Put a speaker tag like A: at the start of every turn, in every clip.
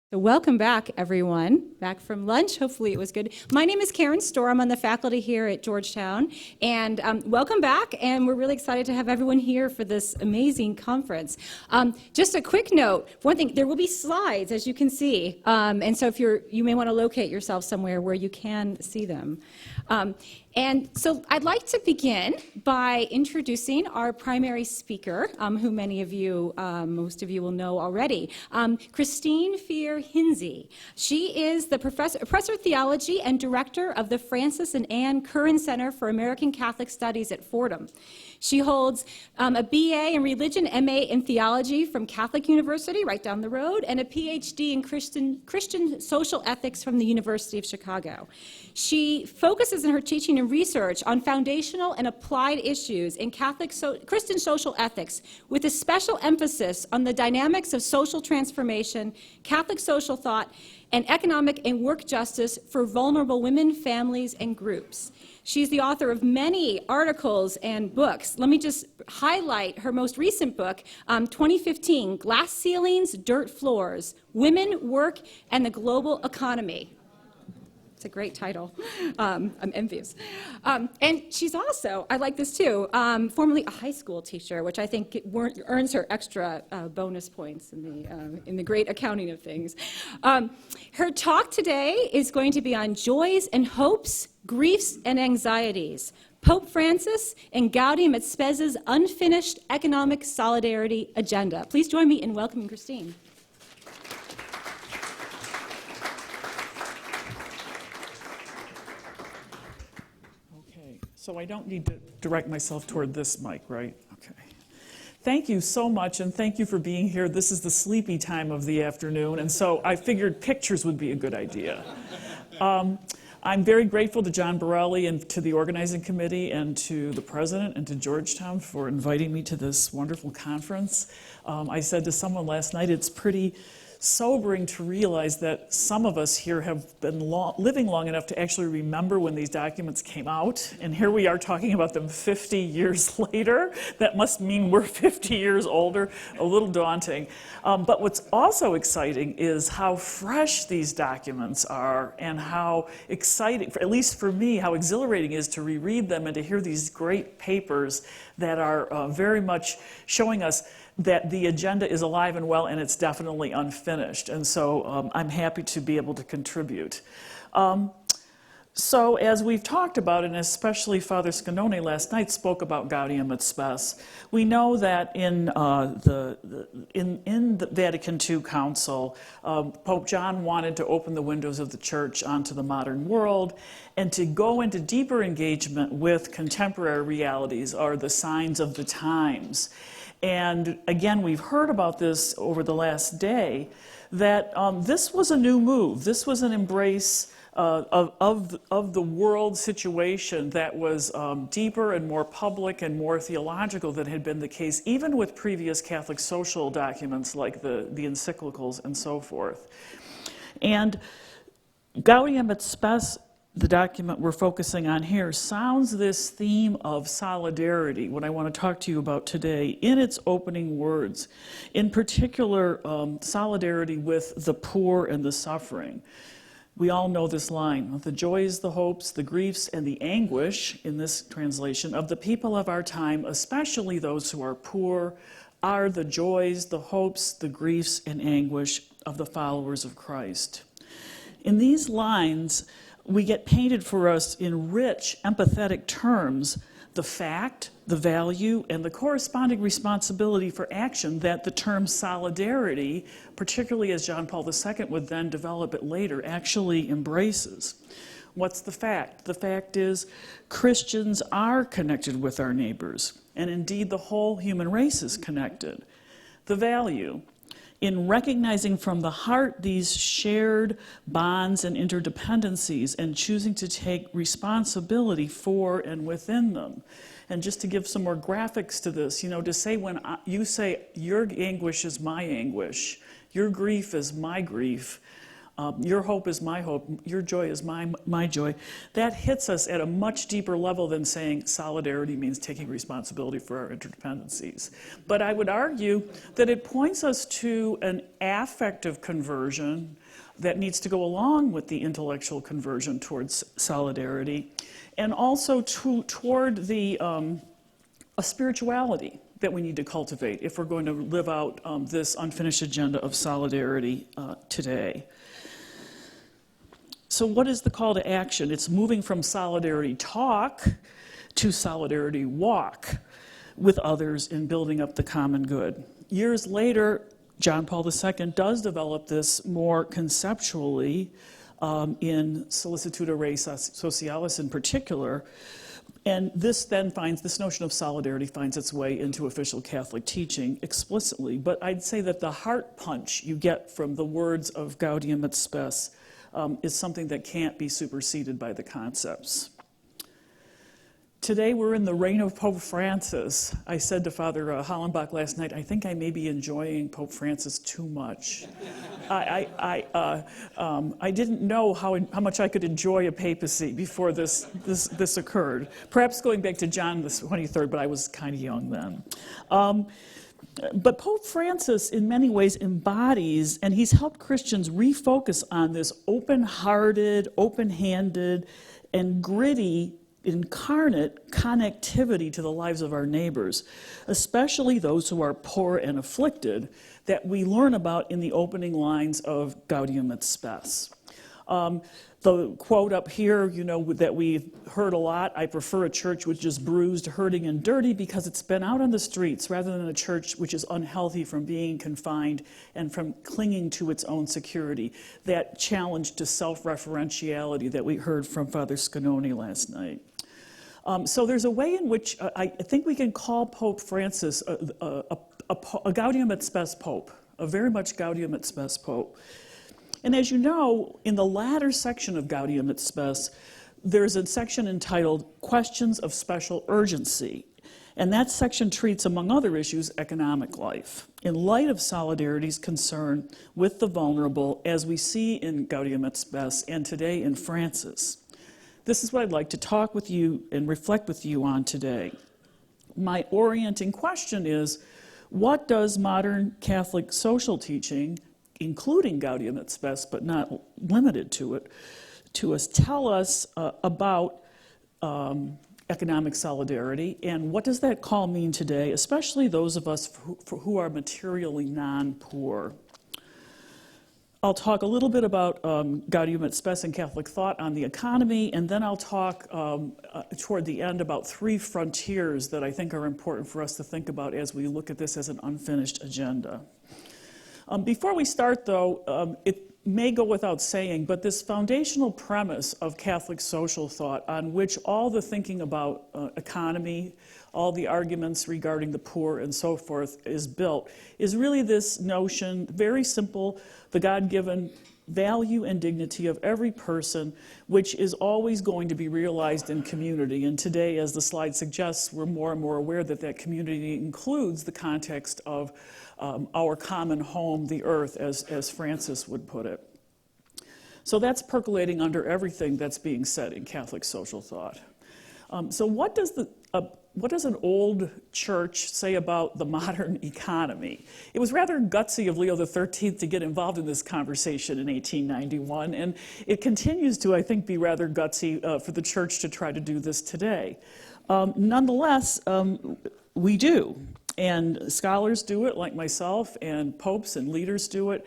A: So welcome back, everyone. Back from lunch. Hopefully it was good. My name is Karen Storr. I'm on the faculty here at Georgetown. And welcome back. And we're really excited to have everyone here for this amazing conference. Just a quick note. For one thing, there will be slides, as you can see. And so if you may want to locate yourself somewhere where you can see them. And so I'd like to begin by introducing our primary speaker, who many of you, most of you will know already, Christine Fear-Hinze. She is the professor of theology and director of the Francis and Anne Curran Center for American Catholic Studies at Fordham. She holds a BA in religion, MA in theology from Catholic University, right down the road, and a PhD in Christian social ethics from the University of Chicago. She focuses in her teaching and research on foundational and applied issues in Christian social ethics, with a special emphasis on the dynamics of social transformation, Catholic social thought, and economic and work justice for vulnerable women, families, and groups. She's the author of many articles and books. Let me just highlight her most recent book, 2015, Glass Ceilings, Dirt Floors, Women, Work, and the Global Economy. It's a great title. I'm envious. And she's also, I like this too, formerly a high school teacher, which I think earns her extra bonus points in the great accounting of things. Her talk today is going to be on joys and hopes, griefs and anxieties, Pope Francis and Gaudium et Spes's unfinished economic solidarity agenda. Please join me in welcoming Christine.
B: So I don't need to direct myself toward this mic, right? Okay. Thank you so much, and thank you for being here. This is the sleepy time of the afternoon, and so I figured pictures would be a good idea. I'm very grateful to John Borelli and to the organizing committee and to the president and to Georgetown for inviting me to this wonderful conference. I said to someone last night, it's pretty sobering to realize that some of us here have been living long enough to actually remember when these documents came out, and here we are talking about them 50 years later. That must mean we're 50 years older, a little daunting. But what's also exciting is how fresh these documents are and how exciting, at least for me, how exhilarating it is to reread them and to hear these great papers that are very much showing us that the agenda is alive and well, and it's definitely unfinished. And so I'm happy to be able to contribute. So as we've talked about, and especially Father Scanone last night spoke about Gaudium et Spes, we know that in the Vatican II Council, Pope John wanted to open the windows of the church onto the modern world and to go into deeper engagement with contemporary realities or the signs of the times. And again, we've heard about this over the last day, that this was a new move. This was an embrace of the world situation that was deeper and more public and more theological than had been the case, even with previous Catholic social documents like the encyclicals and so forth. And Gaudium et Spes, the document we're focusing on here, sounds this theme of solidarity, what I want to talk to you about today, in its opening words. In particular, solidarity with the poor and the suffering. We all know this line: the joys, the hopes, the griefs, and the anguish, in this translation, of the people of our time, especially those who are poor, are the joys, the hopes, the griefs, and anguish of the followers of Christ. In these lines, we get painted for us in rich, empathetic terms the fact, the value, and the corresponding responsibility for action that the term solidarity, particularly as John Paul II would then develop it later, actually embraces. What's the fact? The fact is Christians are connected with our neighbors, and indeed the whole human race is connected. The value: in recognizing from the heart these shared bonds and interdependencies and choosing to take responsibility for and within them. And just to give some more graphics to this, to say when you say your anguish is my anguish, your grief is my grief, Your hope is my hope, your joy is my joy. That hits us at a much deeper level than saying solidarity means taking responsibility for our interdependencies. But I would argue that it points us to an affective conversion that needs to go along with the intellectual conversion towards solidarity, and also toward a spirituality that we need to cultivate if we're going to live out this unfinished agenda of solidarity today. So what is the call to action? It's moving from solidarity talk to solidarity walk with others in building up the common good. Years later, John Paul II does develop this more conceptually in Solicitude Rei Socialis in particular, and this notion of solidarity finds its way into official Catholic teaching explicitly. But I'd say that the heart punch you get from the words of Gaudium et Spes is something that can't be superseded by the concepts. Today we're in the reign of Pope Francis. I said to Father Hollenbach last night, I think I may be enjoying Pope Francis too much. I didn't know how much I could enjoy a papacy before this occurred. Perhaps going back to John the 23rd, but I was kind of young then. But Pope Francis, in many ways, embodies, and he's helped Christians refocus on this open-hearted, open-handed, and gritty, incarnate connectivity to the lives of our neighbors, especially those who are poor and afflicted, that we learn about in the opening lines of Gaudium et Spes. The quote up here, that we've heard a lot, I prefer a church which is bruised, hurting, and dirty because it's been out on the streets rather than a church which is unhealthy from being confined and from clinging to its own security. That challenge to self-referentiality that we heard from Father Scanoni last night. So there's a way in which I think we can call Pope Francis a Gaudium et Spes Pope, a very much Gaudium et Spes Pope. And as you know, in the latter section of Gaudium et Spes, there's a section entitled Questions of Special Urgency. And that section treats, among other issues, economic life, in light of solidarity's concern with the vulnerable, as we see in Gaudium et Spes and today in Francis. This is what I'd like to talk with you and reflect with you on today. My orienting question is, what does modern Catholic social teaching, including Gaudium et Spes, but not limited to it, tell us about economic solidarity, and what does that call mean today, especially those of us who are materially non-poor? I'll talk a little bit about Gaudium et Spes and Catholic thought on the economy, and then I'll talk toward the end about three frontiers that I think are important for us to think about as we look at this as an unfinished agenda. Before we start, though, it may go without saying, but this foundational premise of Catholic social thought on which all the thinking about economy, all the arguments regarding the poor and so forth is built, is really this notion, very simple, the God-given value and dignity of every person, which is always going to be realized in community. And today, as the slide suggests, we're more and more aware that that community includes the context of our common home, the earth, as Francis would put it. So that's percolating under everything that's being said in Catholic social thought. So what does an old church say about the modern economy? It was rather gutsy of Leo XIII to get involved in this conversation in 1891, and it continues to, I think, be rather gutsy for the church to try to do this today. Nonetheless, we do, and scholars do it like myself, and popes and leaders do it.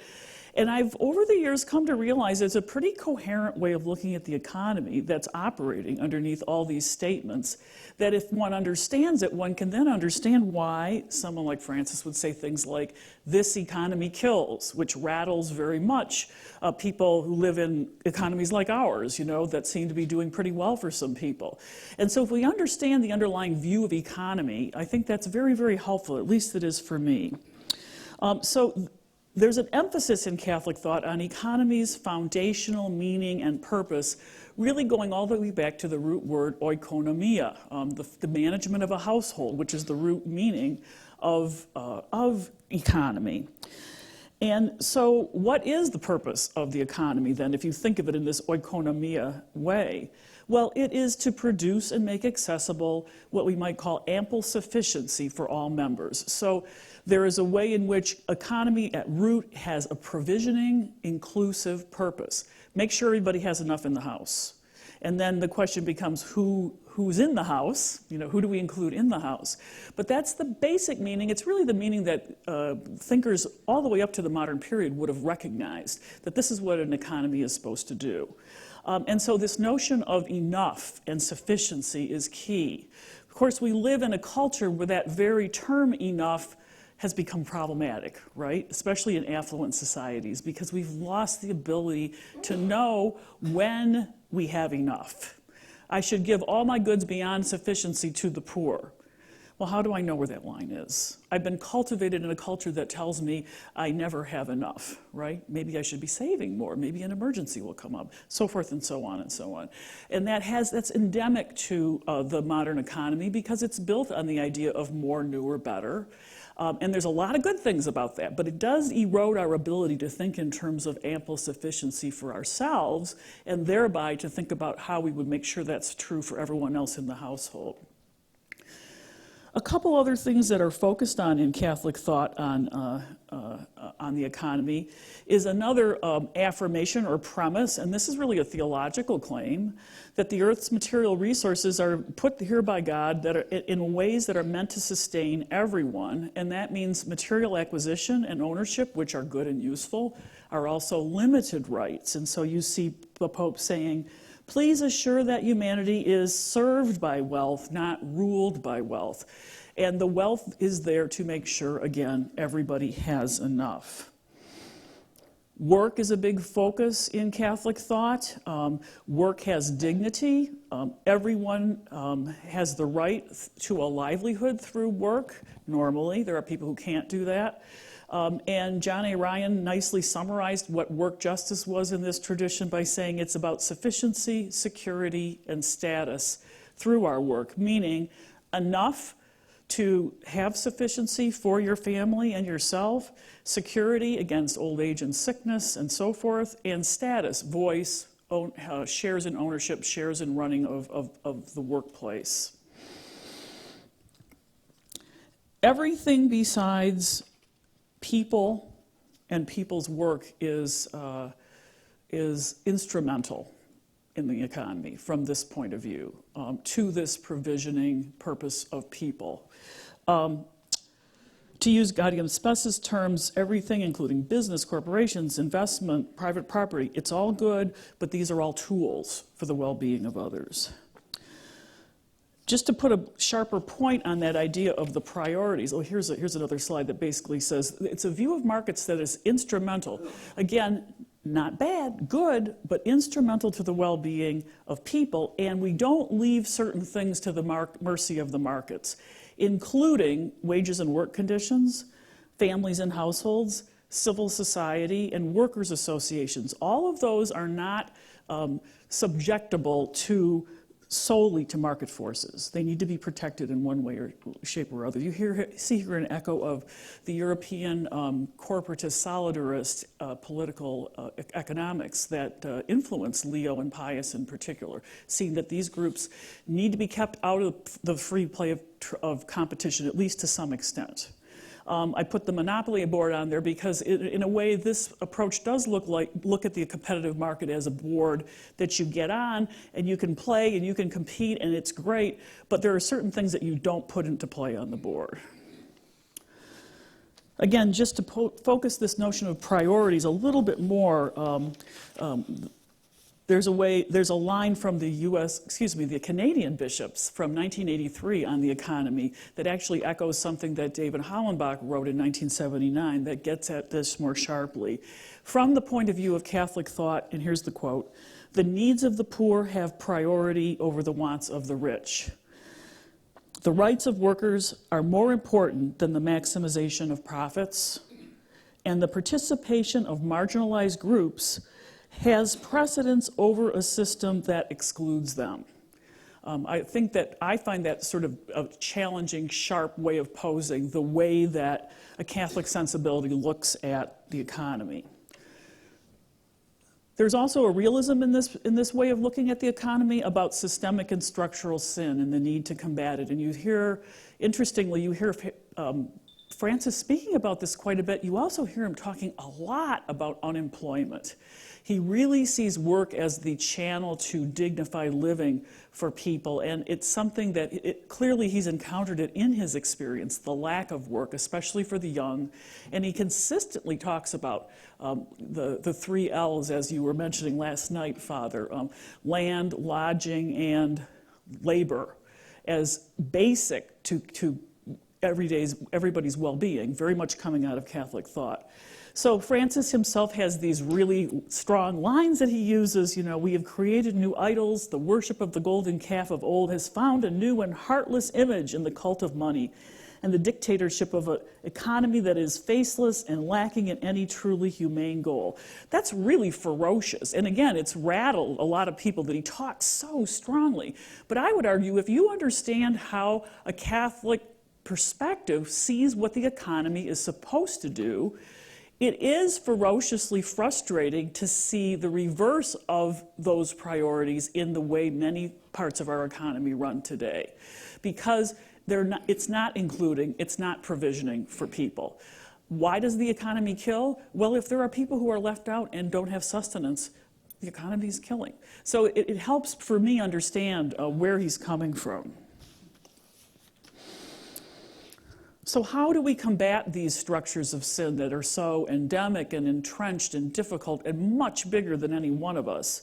B: And I've, over the years, come to realize it's a pretty coherent way of looking at the economy that's operating underneath all these statements, that if one understands it, one can then understand why someone like Francis would say things like, this economy kills, which rattles very much people who live in economies like ours, that seem to be doing pretty well for some people. And so if we understand the underlying view of economy, I think that's very, very helpful, at least it is for me. There's an emphasis in Catholic thought on economy's foundational meaning and purpose, really going all the way back to the root word oikonomia, the management of a household, which is the root meaning of economy. And so what is the purpose of the economy then, if you think of it in this oikonomia way? Well, it is to produce and make accessible what we might call ample sufficiency for all members. So there is a way in which economy at root has a provisioning, inclusive purpose. Make sure everybody has enough in the house. And then the question becomes who's in the house, who do we include in the house? But that's the basic meaning. It's really the meaning that thinkers all the way up to the modern period would have recognized, that this is what an economy is supposed to do. And so this notion of enough and sufficiency is key. Of course, we live in a culture where that very term enough has become problematic, right? Especially in affluent societies, because we've lost the ability to know when we have enough. I should give all my goods beyond sufficiency to the poor. Well, how do I know where that line is? I've been cultivated in a culture that tells me I never have enough, right? Maybe I should be saving more. Maybe an emergency will come up, so forth and so on and so on. And that's endemic to the modern economy because it's built on the idea of more, newer, better. And there's a lot of good things about that, but it does erode our ability to think in terms of ample sufficiency for ourselves, and thereby to think about how we would make sure that's true for everyone else in the household. A couple other things that are focused on in Catholic thought on the economy is another affirmation or premise, and this is really a theological claim, that the earth's material resources are put here by God that are in ways that are meant to sustain everyone, and that means material acquisition and ownership, which are good and useful, are also limited rights. And so you see the Pope saying, please assure that humanity is served by wealth, not ruled by wealth. And the wealth is there to make sure, again, everybody has enough. Work is a big focus in Catholic thought. Work has dignity. Everyone has the right to a livelihood through work, normally. There are people who can't do that. And John A. Ryan nicely summarized what work justice was in this tradition by saying it's about sufficiency, security, and status through our work, meaning enough to have sufficiency for your family and yourself, security against old age and sickness and so forth, and status, voice, shares in ownership, shares in running of the workplace. Everything besides people and people's work is instrumental in the economy from this point of view, to this provisioning purpose of people. To use Gaudium Spes' terms, everything, including business, corporations, investment, private property, it's all good, but these are all tools for the well-being of others. Just to put a sharper point on that idea of the priorities, here's another slide that basically says it's a view of markets that is instrumental. Again, not bad, good, but instrumental to the well-being of people, and we don't leave certain things to the mercy of the markets, including wages and work conditions, families and households, civil society, and workers' associations. All of those are not subjectable solely to market forces. They need to be protected in one way or shape or other. You see here an echo of the European corporatist, solidarist political economics that influenced Leo and Pius in particular, seeing that these groups need to be kept out of the free play of competition, at least to some extent. I put the monopoly board on there because in a way this approach does look at the competitive market as a board that you get on and you can play and you can compete and it's great, but there are certain things that you don't put into play on the board. Again, just to focus this notion of priorities a little bit more, there's a line from the Canadian bishops from 1983 on the economy that actually echoes something that David Hollenbach wrote in 1979 that gets at this more sharply. From the point of view of Catholic thought, and here's the quote, "The needs of the poor have priority over the wants of the rich. The rights of workers are more important than the maximization of profits, and the participation of marginalized groups has precedence over a system that excludes them." I find that sort of a challenging, sharp way of posing the way that a Catholic sensibility looks at the economy. There's also a realism in this way of looking at the economy about systemic and structural sin and the need to combat it. And you hear, interestingly, Francis speaking about this quite a bit. You also hear him talking a lot about unemployment. He really sees work as the channel to dignify living for people, and it's something that clearly he's encountered it in his experience, the lack of work, especially for the young, and he consistently talks about the 3 L's, as you were mentioning last night, Father, land, lodging, and labor, as basic to everybody's well-being, very much coming out of Catholic thought. So Francis himself has these really strong lines that he uses. We have created new idols. The worship of the golden calf of old has found a new and heartless image in the cult of money and the dictatorship of an economy that is faceless and lacking in any truly humane goal. That's really ferocious. And again, it's rattled a lot of people that he talks so strongly. But I would argue if you understand how a Catholic perspective sees what the economy is supposed to do, it is ferociously frustrating to see the reverse of those priorities in the way many parts of our economy run today, because it's not including, it's not provisioning for people. Why does the economy kill? Well, if there are people who are left out and don't have sustenance, the economy is killing. So it helps for me understand where he's coming from. So how do we combat these structures of sin that are so endemic and entrenched and difficult and much bigger than any one of us?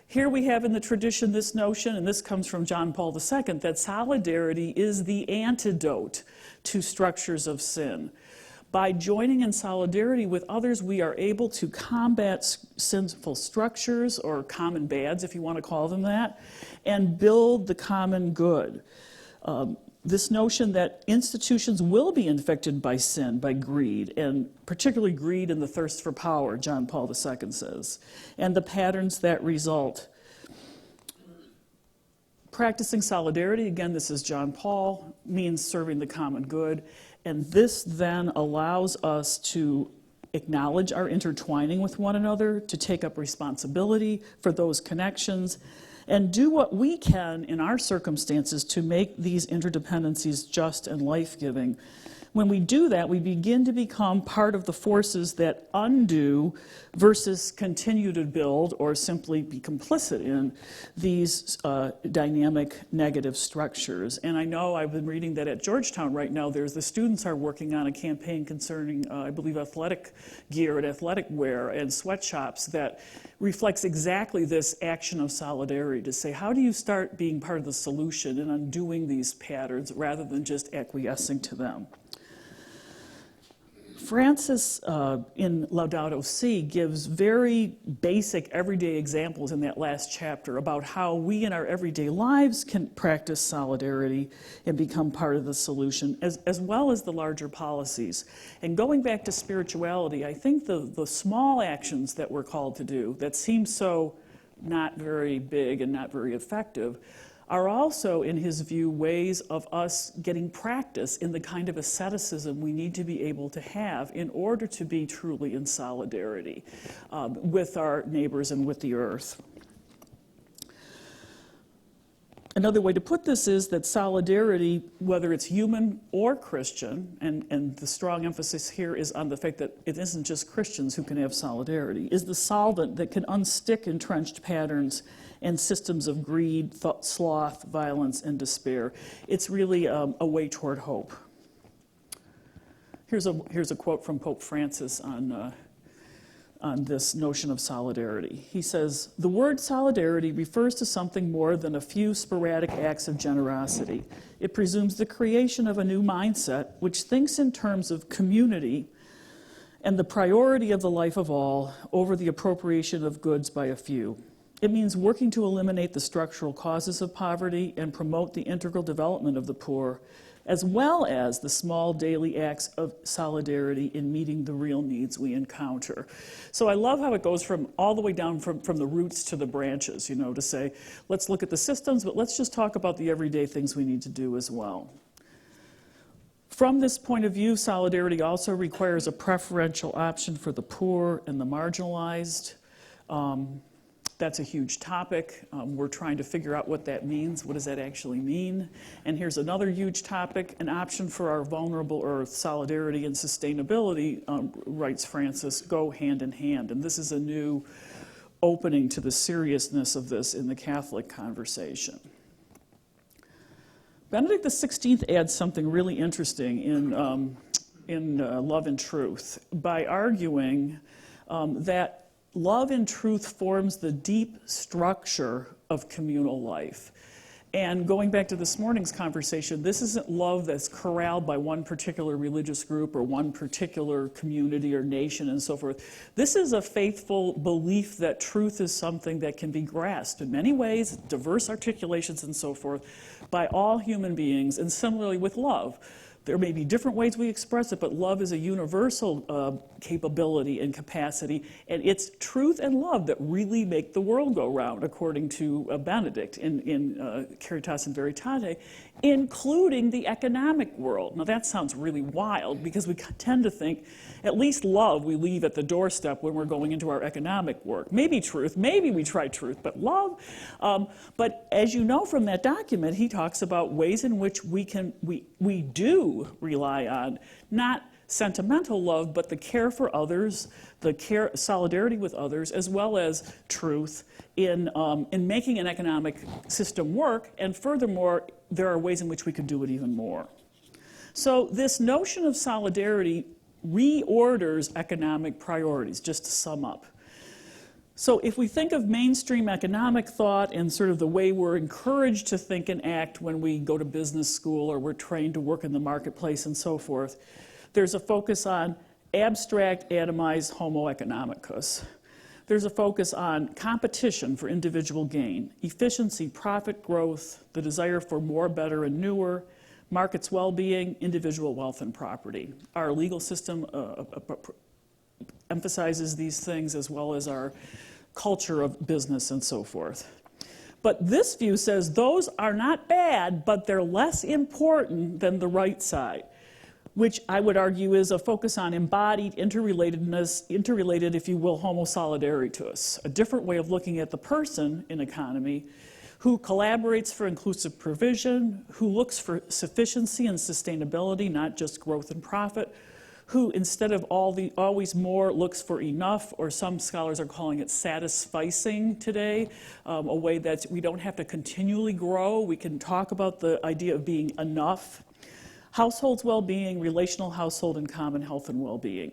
B: Here we have in the tradition this notion, and this comes from John Paul II, that solidarity is the antidote to structures of sin. By joining in solidarity with others, we are able to combat sinful structures, or common bads, if you want to call them that, and build the common good. This notion that institutions will be infected by sin, by greed, and particularly greed and the thirst for power, John Paul II says, and the patterns that result. Practicing solidarity, again, this is John Paul, means serving the common good, and this then allows us to acknowledge our intertwining with one another, to take up responsibility for those connections, and do what we can in our circumstances to make these interdependencies just and life-giving. When we do that, we begin to become part of the forces that undo versus continue to build or simply be complicit in these dynamic negative structures. And I know I've been reading that at Georgetown right now, the students are working on a campaign concerning, I believe, athletic gear and athletic wear and sweatshops that reflects exactly this action of solidarity, to say, how do you start being part of the solution and undoing these patterns rather than just acquiescing to them? Francis, in Laudato Si, gives very basic, everyday examples in that last chapter about how we in our everyday lives can practice solidarity and become part of the solution, as well as the larger policies. And going back to spirituality, I think the small actions that we're called to do that seem so not very big and not very effective are also, in his view, ways of us getting practice in the kind of asceticism we need to be able to have in order to be truly in solidarity with our neighbors and with the earth. Another way to put this is that solidarity, whether it's human or Christian, and the strong emphasis here is on the fact that it isn't just Christians who can have solidarity, is the solvent that can unstick entrenched patterns and systems of greed, sloth, violence, and despair. It's really a way toward hope. Here's a quote from Pope Francis on this notion of solidarity. He says, "The word solidarity refers to something more than a few sporadic acts of generosity. It presumes the creation of a new mindset which thinks in terms of community and the priority of the life of all over the appropriation of goods by a few. It means working to eliminate the structural causes of poverty and promote the integral development of the poor, as well as the small daily acts of solidarity in meeting the real needs we encounter. So I love how it goes from all the way down from the roots to the branches, you know, to say, let's look at the systems, but let's just talk about the everyday things we need to do as well. From this point of view, solidarity also requires a preferential option for the poor and the marginalized. That's a huge topic. We're trying to figure out what that means. What does that actually mean? And here's another huge topic, an option for our vulnerable earth. Solidarity and sustainability, writes Francis, go hand in hand. And this is a new opening to the seriousness of this in the Catholic conversation. Benedict XVI adds something really interesting in Love and Truth by arguing that love and truth forms the deep structure of communal life. And going back to this morning's conversation, this isn't love that's corralled by one particular religious group or one particular community or nation and so forth. This is a faithful belief that truth is something that can be grasped in many ways, diverse articulations and so forth, by all human beings, and similarly with love. There may be different ways we express it, but love is a universal capability and capacity, and it's truth and love that really make the world go round, according to Benedict in Caritas in Veritate, including the economic world. Now that sounds really wild, because we tend to think at least love we leave at the doorstep when we're going into our economic work. Maybe truth, maybe we try truth, but love. But as you know from that document, he talks about ways in which we do rely on not sentimental love, but the care for others, the solidarity with others, as well as truth in making an economic system work. And furthermore, there are ways in which we could do it even more. So this notion of solidarity reorders economic priorities, just to sum up. So if we think of mainstream economic thought and sort of the way we're encouraged to think and act when we go to business school or we're trained to work in the marketplace and so forth, there's a focus on abstract, atomized homo economicus. There's a focus on competition for individual gain, efficiency, profit growth, the desire for more, better, and newer, markets well-being, individual wealth and property. Our legal system emphasizes these things, as well as our culture of business and so forth. But this view says those are not bad, but they're less important than the right side, which I would argue is a focus on embodied interrelatedness, interrelated, if you will, homo solidaritas, a different way of looking at the person in economy who collaborates for inclusive provision, who looks for sufficiency and sustainability, not just growth and profit, who instead of always more looks for enough, or some scholars are calling it satisficing today, a way that we don't have to continually grow. We can talk about the idea of being enough. Household's well-being, relational household, and common health and well-being.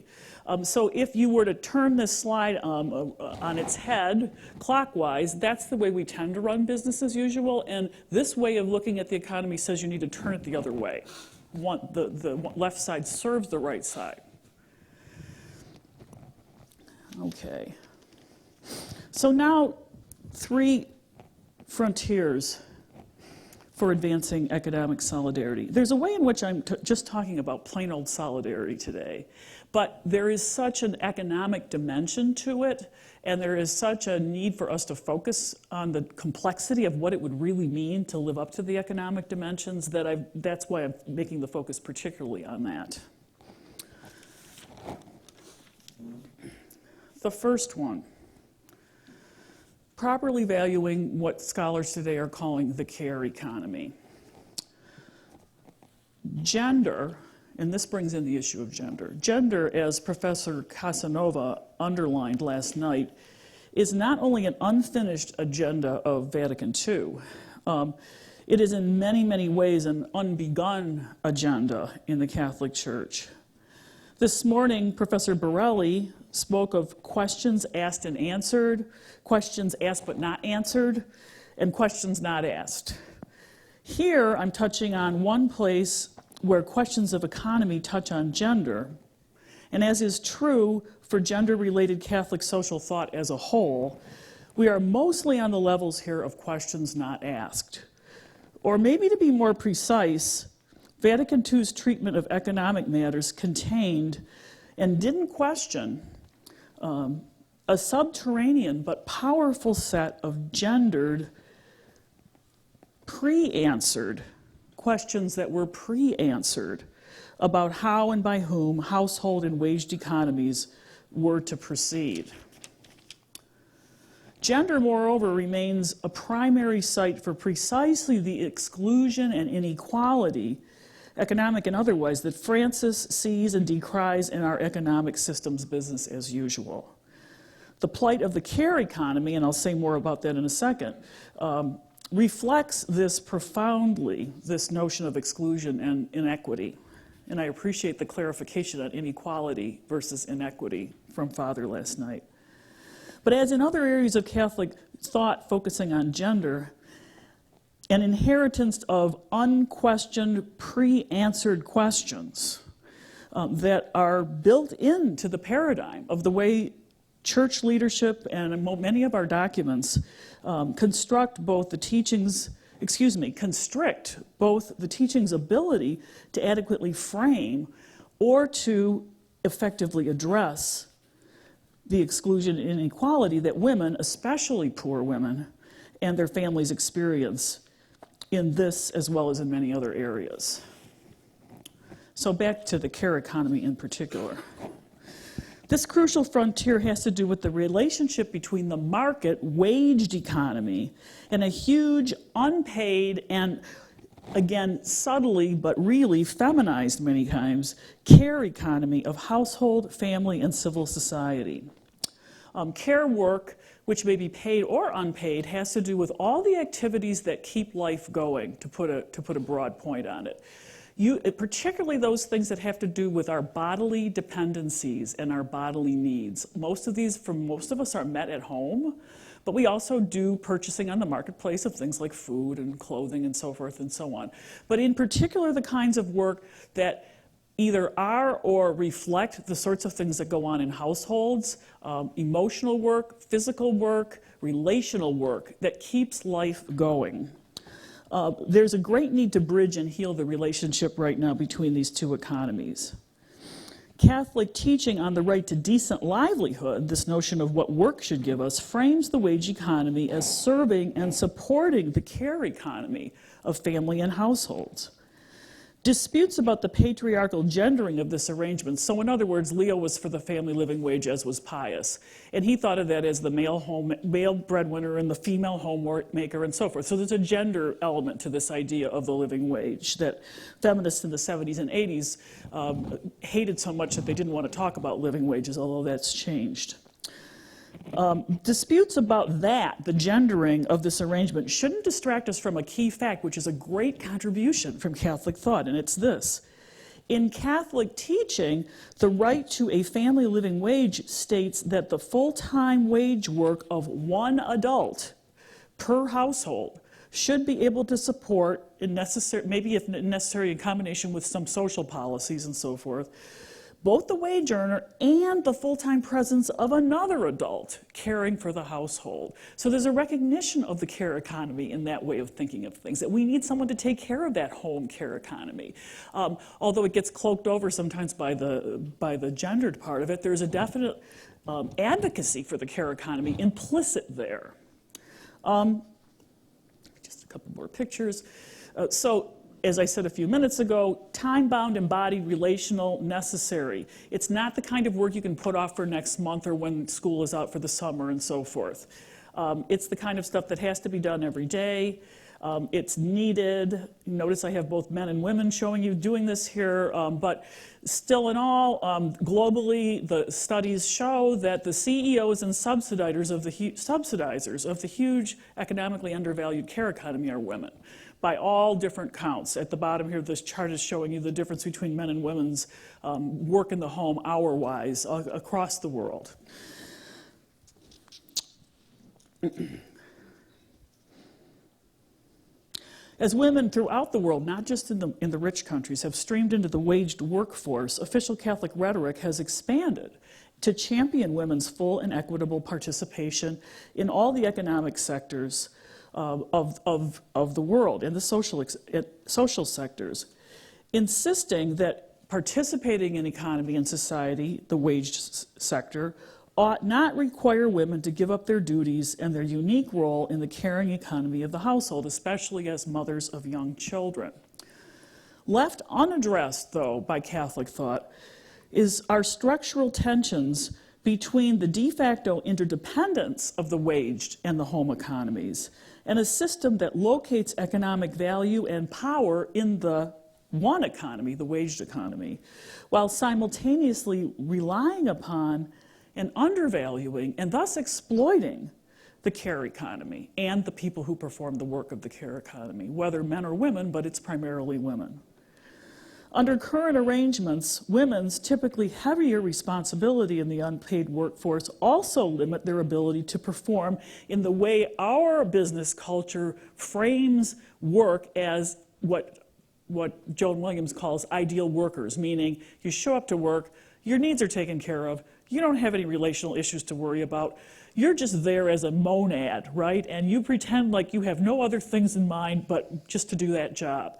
B: So if you were to turn this slide on its head clockwise, that's the way we tend to run business as usual, and this way of looking at the economy says you need to turn it the other way. The left side serves the right side. Okay. So now, 3 frontiers for advancing economic solidarity. There's a way in which I'm just talking about plain old solidarity today, but there is such an economic dimension to it, and there is such a need for us to focus on the complexity of what it would really mean to live up to the economic dimensions that's why I'm making the focus particularly on that. The first one, properly valuing what scholars today are calling the care economy. Gender, and this brings in the issue of gender. Gender, as Professor Casanova underlined last night, is not only an unfinished agenda of Vatican II, it is in many, many ways an unbegun agenda in the Catholic Church. This morning, Professor Borelli spoke of questions asked and answered, questions asked but not answered, and questions not asked. Here, I'm touching on one place where questions of economy touch on gender, and as is true for gender-related Catholic social thought as a whole, we are mostly on the levels here of questions not asked. Or maybe to be more precise, Vatican II's treatment of economic matters contained and didn't question a subterranean but powerful set of gendered, pre-answered questions that were pre-answered about how and by whom household and waged economies were to proceed. Gender, moreover, remains a primary site for precisely the exclusion and inequality, economic and otherwise, that Francis sees and decries in our economic system's business as usual. The plight of the care economy, and I'll say more about that in a second, reflects this profoundly, this notion of exclusion and inequity. And I appreciate the clarification on inequality versus inequity from Father last night. But as in other areas of Catholic thought focusing on gender, an inheritance of unquestioned, pre-answered questions that are built into the paradigm of the way church leadership and many of our documents constrict both the teaching's ability to adequately frame or to effectively address the exclusion and inequality that women, especially poor women, and their families experience in this as well as in many other areas. So back to the care economy in particular. This crucial frontier has to do with the relationship between the market waged economy and a huge unpaid and, again, subtly but really feminized many times, care economy of household, family, and civil society. Care work, which may be paid or unpaid, has to do with all the activities that keep life going, to put a broad point on it. Particularly those things that have to do with our bodily dependencies and our bodily needs. Most of these, for most of us, are met at home, but we also do purchasing on the marketplace of things like food and clothing and so forth and so on. But in particular, the kinds of work that either are or reflect the sorts of things that go on in households, emotional work, physical work, relational work that keeps life going. There's a great need to bridge and heal the relationship right now between these two economies. Catholic teaching on the right to decent livelihood, this notion of what work should give us, frames the wage economy as serving and supporting the care economy of family and households. Disputes about the patriarchal gendering of this arrangement. So in other words, Leo was for the family living wage, as was Pius. And he thought of that as the male breadwinner and the female homemaker and so forth. So there's a gender element to this idea of the living wage that feminists in the 70s and 80s hated so much that they didn't want to talk about living wages, although that's changed. Disputes about the gendering of this arrangement, shouldn't distract us from a key fact, which is a great contribution from Catholic thought, and it's this. In Catholic teaching, the right to a family living wage states that the full-time wage work of one adult per household should be able to support, maybe if necessary in combination with some social policies and so forth, both the wage earner and the full-time presence of another adult caring for the household. So there's a recognition of the care economy in that way of thinking of things, that we need someone to take care of that home care economy. Although it gets cloaked over sometimes by the gendered part of it, there's a definite advocacy for the care economy implicit there. Just a couple more pictures. As I said a few minutes ago, time-bound, embodied, relational, necessary. It's not the kind of work you can put off for next month or when school is out for the summer and so forth. It's the kind of stuff that has to be done every day. It's needed. Notice I have both men and women showing you doing this here, but still in all, globally, the studies show that the CEOs and subsidizers of the huge economically undervalued care economy are women, by all different counts. At the bottom here, this chart is showing you the difference between men and women's work in the home hour-wise across the world. As women throughout the world, not just in the rich countries, have streamed into the waged workforce, official Catholic rhetoric has expanded to champion women's full and equitable participation in all the economic sectors of the world, in the social sectors. insisting that participating in economy and society, the wage sector, ought not require women to give up their duties and their unique role in the caring economy of the household, especially as mothers of young children. Left unaddressed, though, by Catholic thought, is our structural tensions between the de facto interdependence of the waged and the home economies, and a system that locates economic value and power in the one economy, the waged economy, while simultaneously relying upon and undervaluing and thus exploiting the care economy and the people who perform the work of the care economy, whether men or women, but it's primarily women. Under current arrangements, women's typically heavier responsibility in the unpaid workforce also limit their ability to perform in the way our business culture frames work as what Joan Williams calls ideal workers, meaning you show up to work, your needs are taken care of, you don't have any relational issues to worry about, you're just there as a monad, right? And you pretend like you have no other things in mind but just to do that job.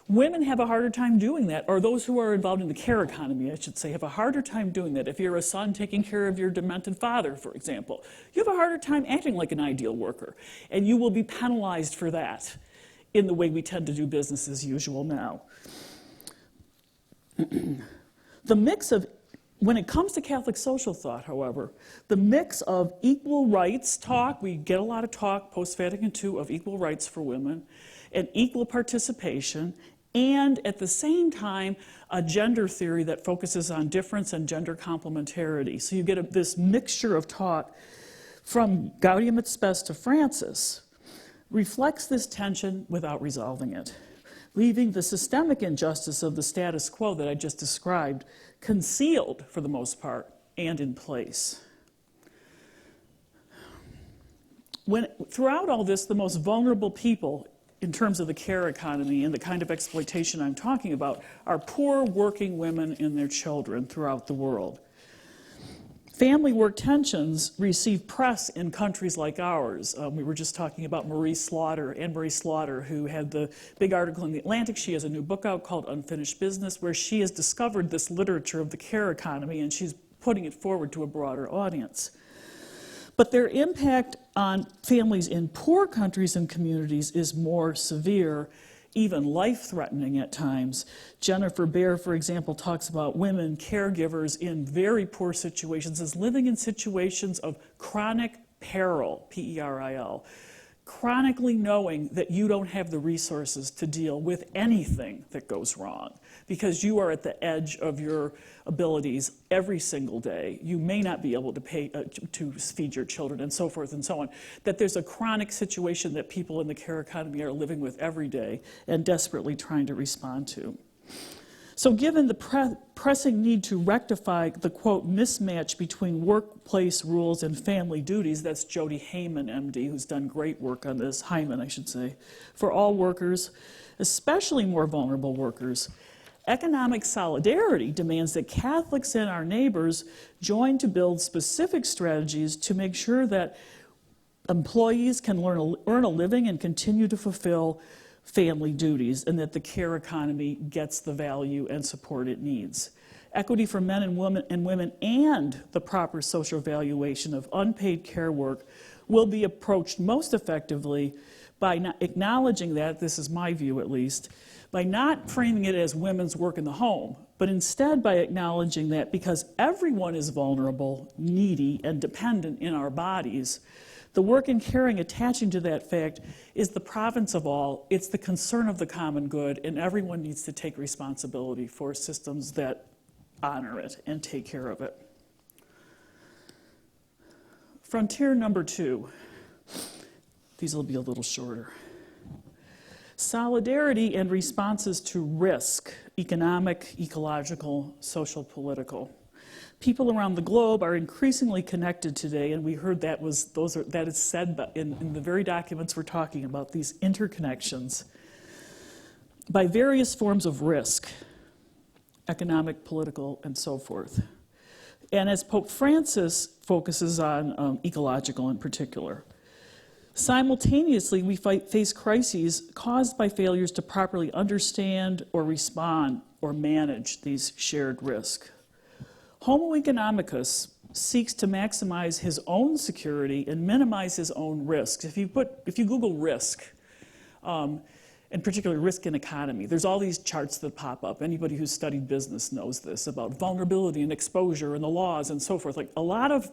B: Women have a harder time doing that, or those who are involved in the care economy, I should say, have a harder time doing that. If you're a son taking care of your demented father, for example, you have a harder time acting like an ideal worker, and you will be penalized for that in the way we tend to do business as usual now. The mix of, when it comes to Catholic social thought, however, the mix of equal rights talk, we get a lot of talk post-Vatican II of equal rights for women, and equal participation, and at the same time, a gender theory that focuses on difference and gender complementarity. So you get this mixture of talk from Gaudium et Spes to Francis, reflects this tension without resolving it, leaving the systemic injustice of the status quo that I just described concealed for the most part and in place. Throughout all this, the most vulnerable people in terms of the care economy and the kind of exploitation I'm talking about are poor working women and their children throughout the world. Family work tensions receive press in countries like ours. We were just talking about Anne-Marie Slaughter, who had the big article in The Atlantic. She has a new book out called Unfinished Business, where she has discovered this literature of the care economy, and she's putting it forward to a broader audience. But their impact on families in poor countries and communities is more severe, even life-threatening at times. Jennifer Baer, for example, talks about women caregivers in very poor situations as living in situations of chronic peril, P-E-R-I-L, chronically knowing that you don't have the resources to deal with anything that goes wrong because you are at the edge of your abilities every single day. You may not be able to pay to feed your children and so forth and so on. That there's a chronic situation that people in the care economy are living with every day and desperately trying to respond to. So given the pressing need to rectify the, quote, mismatch between workplace rules and family duties, that's Jody Hyman, MD, who's done great work on this, Hyman, I should say, for all workers, especially more vulnerable workers, economic solidarity demands that Catholics and our neighbors join to build specific strategies to make sure that employees can earn a living and continue to fulfill family duties, and that the care economy gets the value and support it needs. Equity for men and women and the proper social valuation of unpaid care work will be approached most effectively by not acknowledging that, this is my view at least, by not framing it as women's work in the home, but instead by acknowledging that because everyone is vulnerable, needy, and dependent in our bodies, the work and caring attaching to that fact is the province of all, it's the concern of the common good, and everyone needs to take responsibility for systems that honor it and take care of it. Frontier number 2. These will be a little shorter. Solidarity and responses to risk, economic, ecological, social, political. People around the globe are increasingly connected today, and we heard that is said in the very documents we're talking about, these interconnections, by various forms of risk, economic, political, and so forth. And as Pope Francis focuses on ecological in particular, Simultaneously, we face crises caused by failures to properly understand or respond or manage these shared risks. Homo economicus seeks to maximize his own security and minimize his own risks. If you Google risk, and particularly risk in economy, there's all these charts that pop up. Anybody who's studied business knows this, about vulnerability and exposure and the laws and so forth. Like a lot of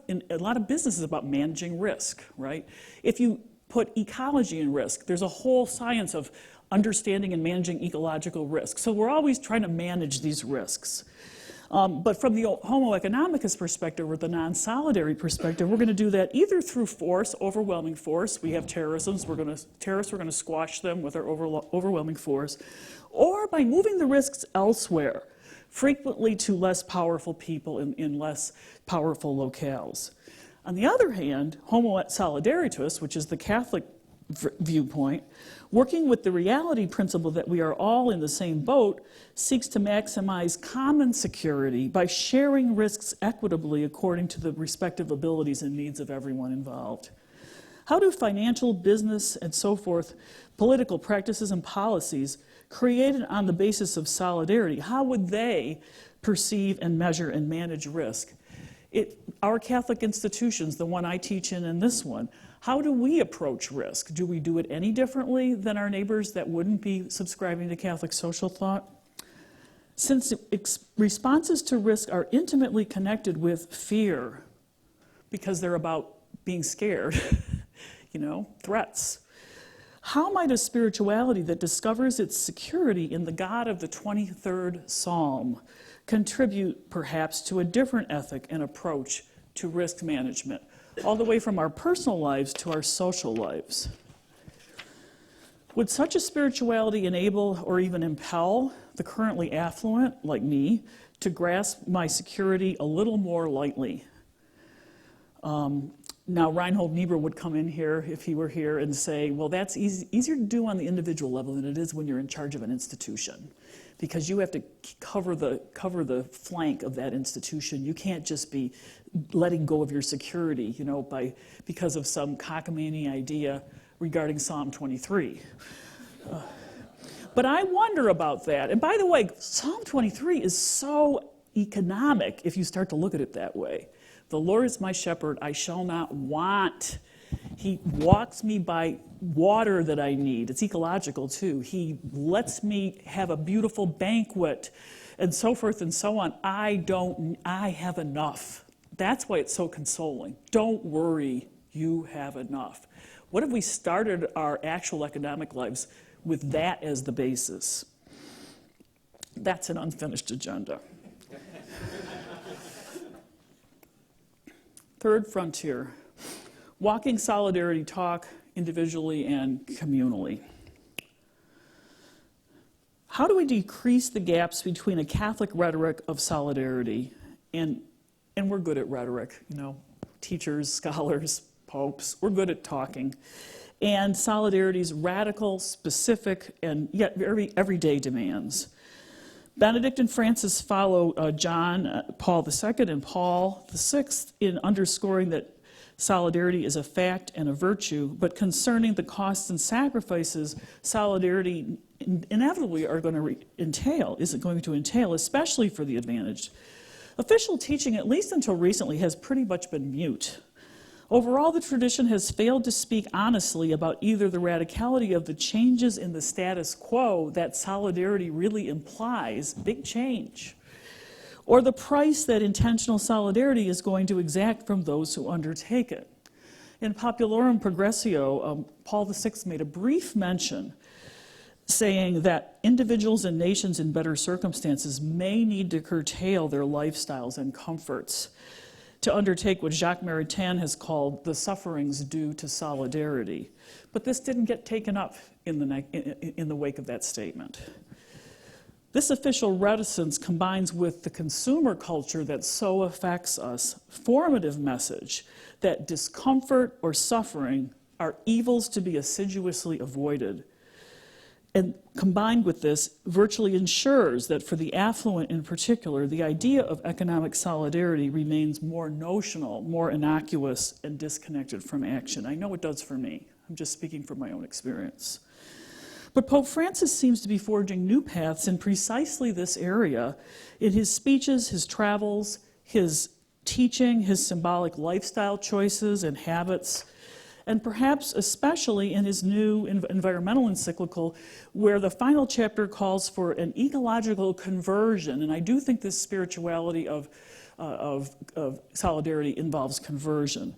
B: business is about managing risk, right? If you put ecology in risk, there's a whole science of understanding and managing ecological risk. So we're always trying to manage these risks. But from the Homo economicus perspective or the non-solidary perspective, we're going to do that either through force, overwhelming force. We have terrorists, we're going to squash them with our overwhelming force, or by moving the risks elsewhere, frequently to less powerful people in less powerful locales. On the other hand, Homo solidaritus, which is the Catholic viewpoint, working with the reality principle that we are all in the same boat, seeks to maximize common security by sharing risks equitably according to the respective abilities and needs of everyone involved. How do financial, business, and so forth, political practices and policies created on the basis of solidarity, how would they perceive and measure and manage risk? Our Catholic institutions, the one I teach in and this one, how do we approach risk? Do we do it any differently than our neighbors that wouldn't be subscribing to Catholic social thought? Since responses to risk are intimately connected with fear, because they're about being scared, threats, how might a spirituality that discovers its security in the God of the 23rd Psalm contribute perhaps to a different ethic and approach to risk management, all the way from our personal lives to our social lives? Would such a spirituality enable or even impel the currently affluent, like me, to grasp my security a little more lightly? Now, Reinhold Niebuhr would come in here, if he were here, and say, well, that's easier to do on the individual level than it is when you're in charge of an institution, because you have to cover the flank of that institution. You can't just be letting go of your security, because of some cockamamie idea regarding Psalm 23. But I wonder about that. And by the way, Psalm 23 is so economic if you start to look at it that way. The Lord is my shepherd, I shall not want. He walks me by water that I need. It's ecological too. He lets me have a beautiful banquet and so forth and so on. I have enough. That's why it's so consoling. Don't worry, you have enough. What if we started our actual economic lives with that as the basis? That's an unfinished agenda. Third frontier, walking solidarity talk individually and communally. How do we decrease the gaps between a Catholic rhetoric of solidarity, and we're good at rhetoric, teachers, scholars, popes, we're good at talking, and solidarity's radical, specific, and yet very everyday demands? Benedict and Francis follow John Paul II and Paul VI in underscoring that solidarity is a fact and a virtue, but concerning the costs and sacrifices solidarity inevitably is going to entail, especially for the advantaged. Official teaching, at least until recently, has pretty much been mute. Overall, the tradition has failed to speak honestly about either the radicality of the changes in the status quo that solidarity really implies, big change, or the price that intentional solidarity is going to exact from those who undertake it. In Populorum Progressio, Paul VI made a brief mention saying that individuals and nations in better circumstances may need to curtail their lifestyles and comforts to undertake what Jacques Maritain has called the sufferings due to solidarity. But this didn't get taken up in the wake of that statement. This official reticence combines with the consumer culture that so affects us, formative message that discomfort or suffering are evils to be assiduously avoided. And combined with this, virtually ensures that for the affluent in particular, the idea of economic solidarity remains more notional, more innocuous, and disconnected from action. I know it does for me. I'm just speaking from my own experience. But Pope Francis seems to be forging new paths in precisely this area in his speeches, his travels, his teaching, his symbolic lifestyle choices and habits, and perhaps especially in his new environmental encyclical, where the final chapter calls for an ecological conversion. And I do think this spirituality of solidarity involves conversion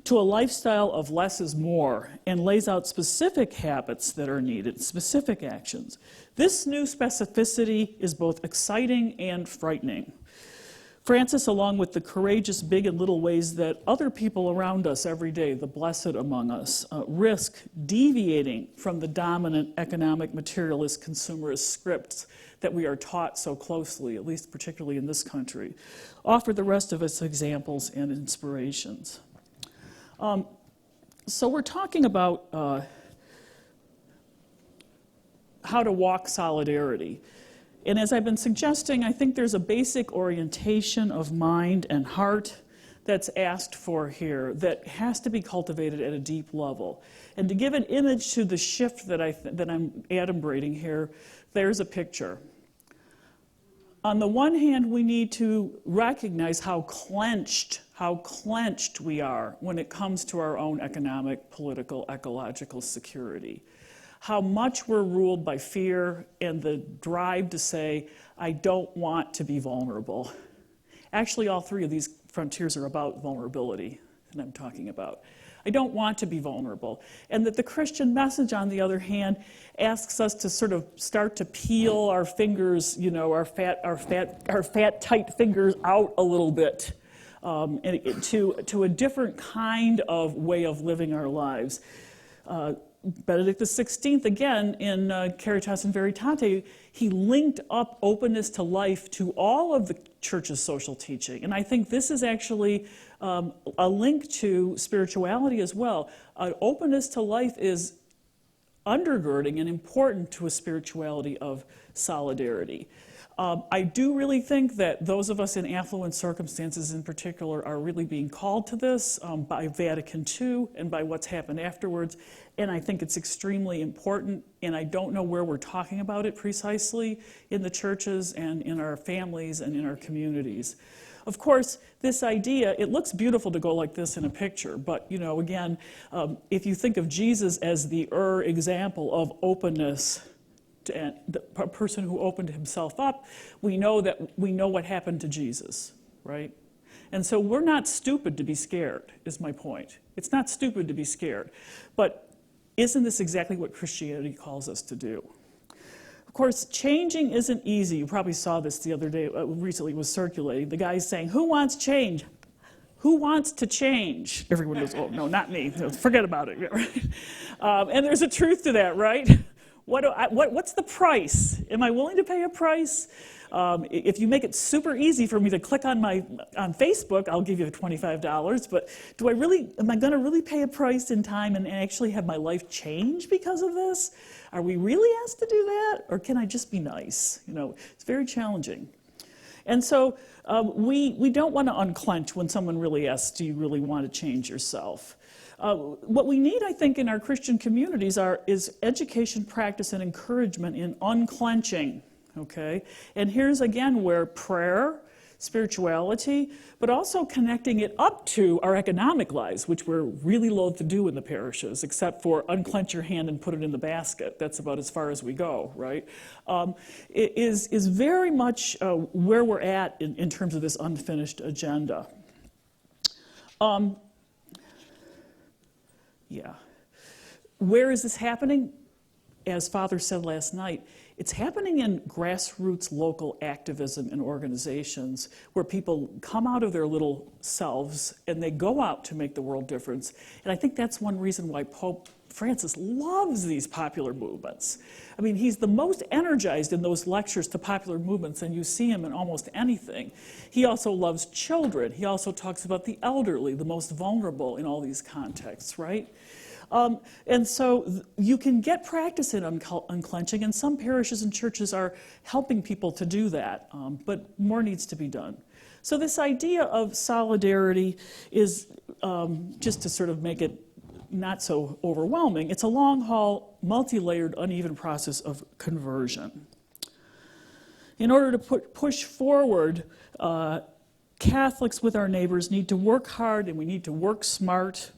B: to a lifestyle of less is more, and lays out specific habits that are needed, specific actions. This new specificity is both exciting and frightening. Francis, along with the courageous big and little ways that other people around us every day, the blessed among us, risk deviating from the dominant economic, materialist, consumerist scripts that we are taught so closely, at least particularly in this country, offer the rest of us examples and inspirations. So we're talking about how to walk solidarity. And as I've been suggesting, I think there's a basic orientation of mind and heart that's asked for here that has to be cultivated at a deep level. And to give an image to the shift that I'm adumbrating here, there's a picture. On the one hand, we need to recognize how clenched we are when it comes to our own economic, political, ecological security. How much we're ruled by fear and the drive to say, I don't want to be vulnerable. Actually, all three of these frontiers are about vulnerability that I'm talking about. I don't want to be vulnerable. And that the Christian message, on the other hand, asks us to sort of start to peel our fingers, our fat, tight fingers out a little bit, and to a different kind of way of living our lives. Benedict XVI, again, in Caritas in Veritate, he linked up openness to life to all of the Church's social teaching. And I think this is actually a link to spirituality as well. Openness to life is undergirding and important to a spirituality of solidarity. I do really think that those of us in affluent circumstances in particular are really being called to this by Vatican II and by what's happened afterwards. And I think it's extremely important, and I don't know where we're talking about it precisely in the churches and in our families and in our communities. Of course, this idea, it looks beautiful to go like this in a picture, but again, if you think of Jesus as the example of openness, and the person who opened himself up, we know what happened to Jesus, right? And so we're not stupid to be scared, is my point. It's not stupid to be scared. But isn't this exactly what Christianity calls us to do? Of course, changing isn't easy. You probably saw this the other day, recently was circulating. The guy's saying, who wants change? Who wants to change? Everyone goes, oh, no, not me. Forget about it. Right? And there's a truth to that, right? What's the price? Am I willing to pay a price? If you make it super easy for me to click on Facebook, I'll give you $25. But am I going to really pay a price in time and actually have my life change because of this? Are we really asked to do that? Or can I just be nice? It's very challenging. And so we don't want to unclench when someone really asks, do you really want to change yourself? What we need, I think, in our Christian communities is education, practice, and encouragement in unclenching, okay? And here's, again, where prayer, spirituality, but also connecting it up to our economic lives, which we're really loath to do in the parishes, except for unclench your hand and put it in the basket. That's about as far as we go, right? It is very much where we're at in terms of this unfinished agenda. Yeah. Where is this happening? As Father said last night, it's happening in grassroots local activism and organizations where people come out of their little selves and they go out to make the world difference. And I think that's one reason why Pope Francis loves these popular movements. I mean, he's the most energized in those lectures to popular movements, and you see him in almost anything. He also loves children. He also talks about the elderly, the most vulnerable in all these contexts, right? And so you can get practice in unclenching, and some parishes and churches are helping people to do that, but more needs to be done. So this idea of solidarity is, just to sort of make it not so overwhelming. It's a long-haul, multi-layered, uneven process of conversion. In order to push forward, Catholics with our neighbors need to work hard, and we need to work smart,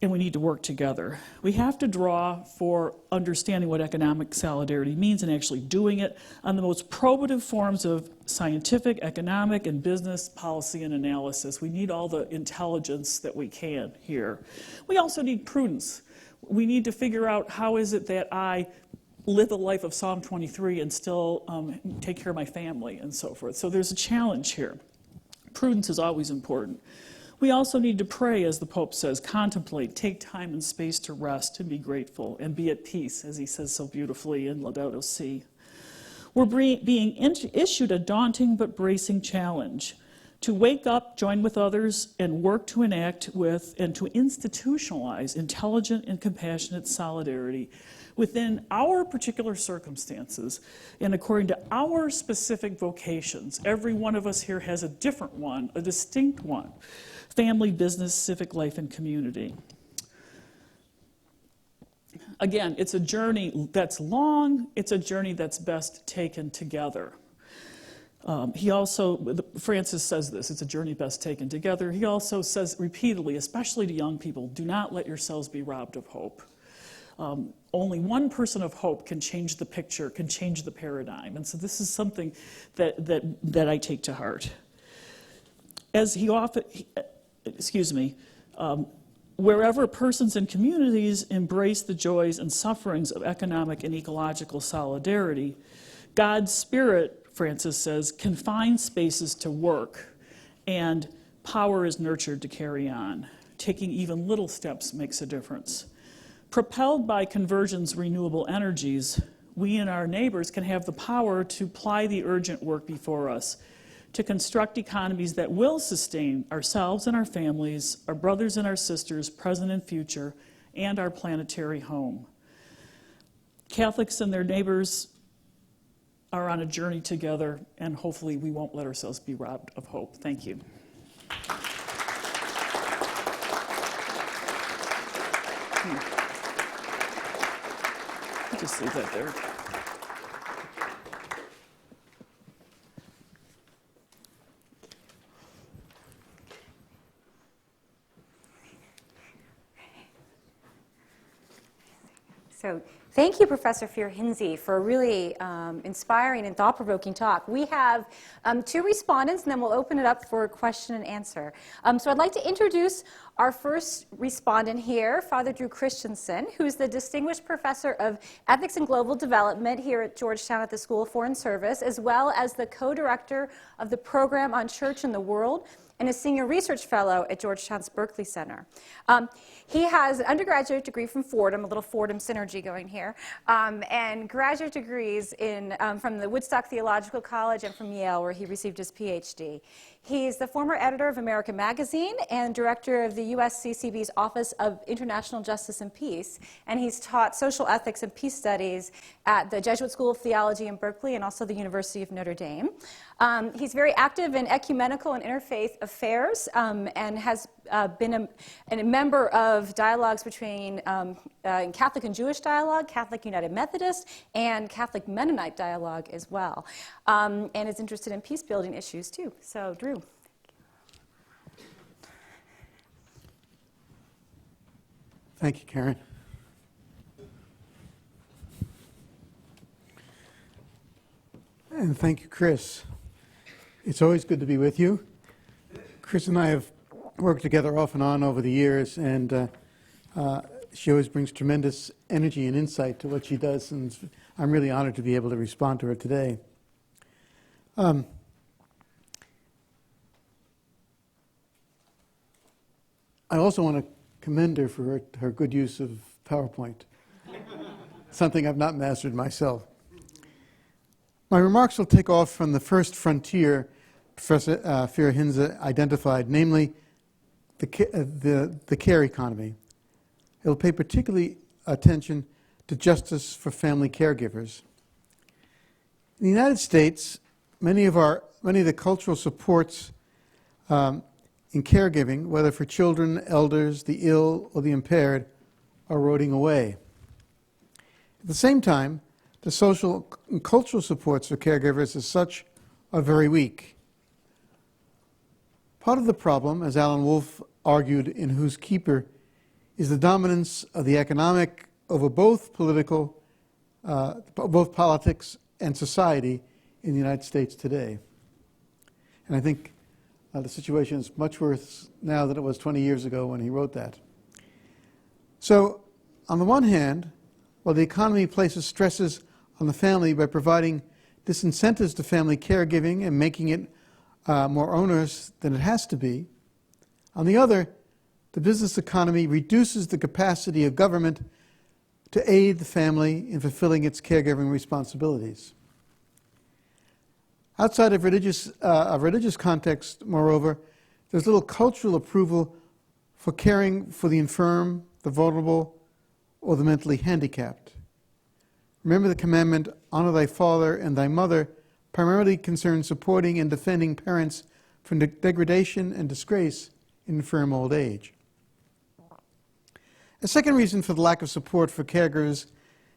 B: and we need to work together. We have to draw for understanding what economic solidarity means and actually doing it on the most probative forms of scientific, economic, and business policy and analysis. We need all the intelligence that we can here. We also need prudence. We need to figure out how is it that I live the life of Psalm 23 and still take care of my family and so forth. So there's a challenge here. Prudence is always important. We also need to pray, as the Pope says, contemplate, take time and space to rest and be grateful and be at peace, as he says so beautifully in Laudato Si. We're being issued a daunting but bracing challenge to wake up, join with others, and work to enact with and to institutionalize intelligent and compassionate solidarity within our particular circumstances and according to our specific vocations. Every one of us here has a different one, a distinct one: family, business, civic life, and community. Again, it's a journey that's long, it's a journey that's best taken together. Francis says this, it's a journey best taken together. He also says repeatedly, especially to young people, do not let yourselves be robbed of hope. Only one person of hope can change the picture, can change the paradigm. And so this is something that I take to heart. As wherever persons and communities embrace the joys and sufferings of economic and ecological solidarity, God's Spirit, Francis says, can find spaces to work, and power is nurtured to carry on. Taking even little steps makes a difference. Propelled by conversion's renewable energies, we and our neighbors can have the power to ply the urgent work before us, to construct economies that will sustain ourselves and our families, our brothers and our sisters, present and future, and our planetary home. Catholics and their neighbors are on a journey together, and hopefully we won't let ourselves be robbed of hope. Thank you. I'll just leave that there.
A: So thank you, Professor Fierhinze, for a really inspiring and thought-provoking talk. We have two respondents, and then we'll open it up for question and answer. So I'd like to introduce our first respondent here, Father Drew Christensen, who's the Distinguished Professor of Ethics and Global Development here at Georgetown at the School of Foreign Service, as well as the co-director of the Program on Church and the World, and a senior research fellow at Georgetown's Berkeley Center. He has an undergraduate degree from Fordham, a little Fordham synergy going here, and graduate degrees from the Woodstock Theological College and from Yale, where he received his PhD. He's the former editor of America Magazine and director of the USCCB's Office of International Justice and Peace, and he's taught social ethics and peace studies at the Jesuit School of Theology in Berkeley and also the University of Notre Dame. He's very active in ecumenical and interfaith affairs and has been a member of dialogues between Catholic and Jewish dialogue, Catholic United Methodist, and Catholic Mennonite dialogue as well, and is interested in peace-building issues too. So, Drew.
C: Thank you, Karen. And thank you, Chris. It's always good to be with you. Chris and I have worked together off and on over the years, and she always brings tremendous energy and insight to what she does, and I'm really honored to be able to respond to her today. I also want to commend her for her good use of PowerPoint, something I've not mastered myself. My remarks will take off from the first frontier Professor Fierhinze identified, namely the care economy. It will pay particularly attention to justice for family caregivers. In the United States, many of the cultural supports in caregiving, whether for children, elders, the ill, or the impaired, are eroding away. At the same time, the social and cultural supports for caregivers as such are very weak. Part of the problem, as Alan Wolf argued in Who's Keeper, is the dominance of the economic over both politics and society in the United States today. And I think the situation is much worse now than it was 20 years ago when he wrote that. So, on the one hand, while the economy places stresses on the family by providing disincentives to family caregiving and making it more onerous than it has to be, on the other, the business economy reduces the capacity of government to aid the family in fulfilling its caregiving responsibilities. Outside of religious context, moreover, there's little cultural approval for caring for the infirm, the vulnerable, or the mentally handicapped. Remember the commandment, honor thy father and thy mother, primarily concerns supporting and defending parents from degradation and disgrace in infirm old age. A second reason for the lack of support for caregivers,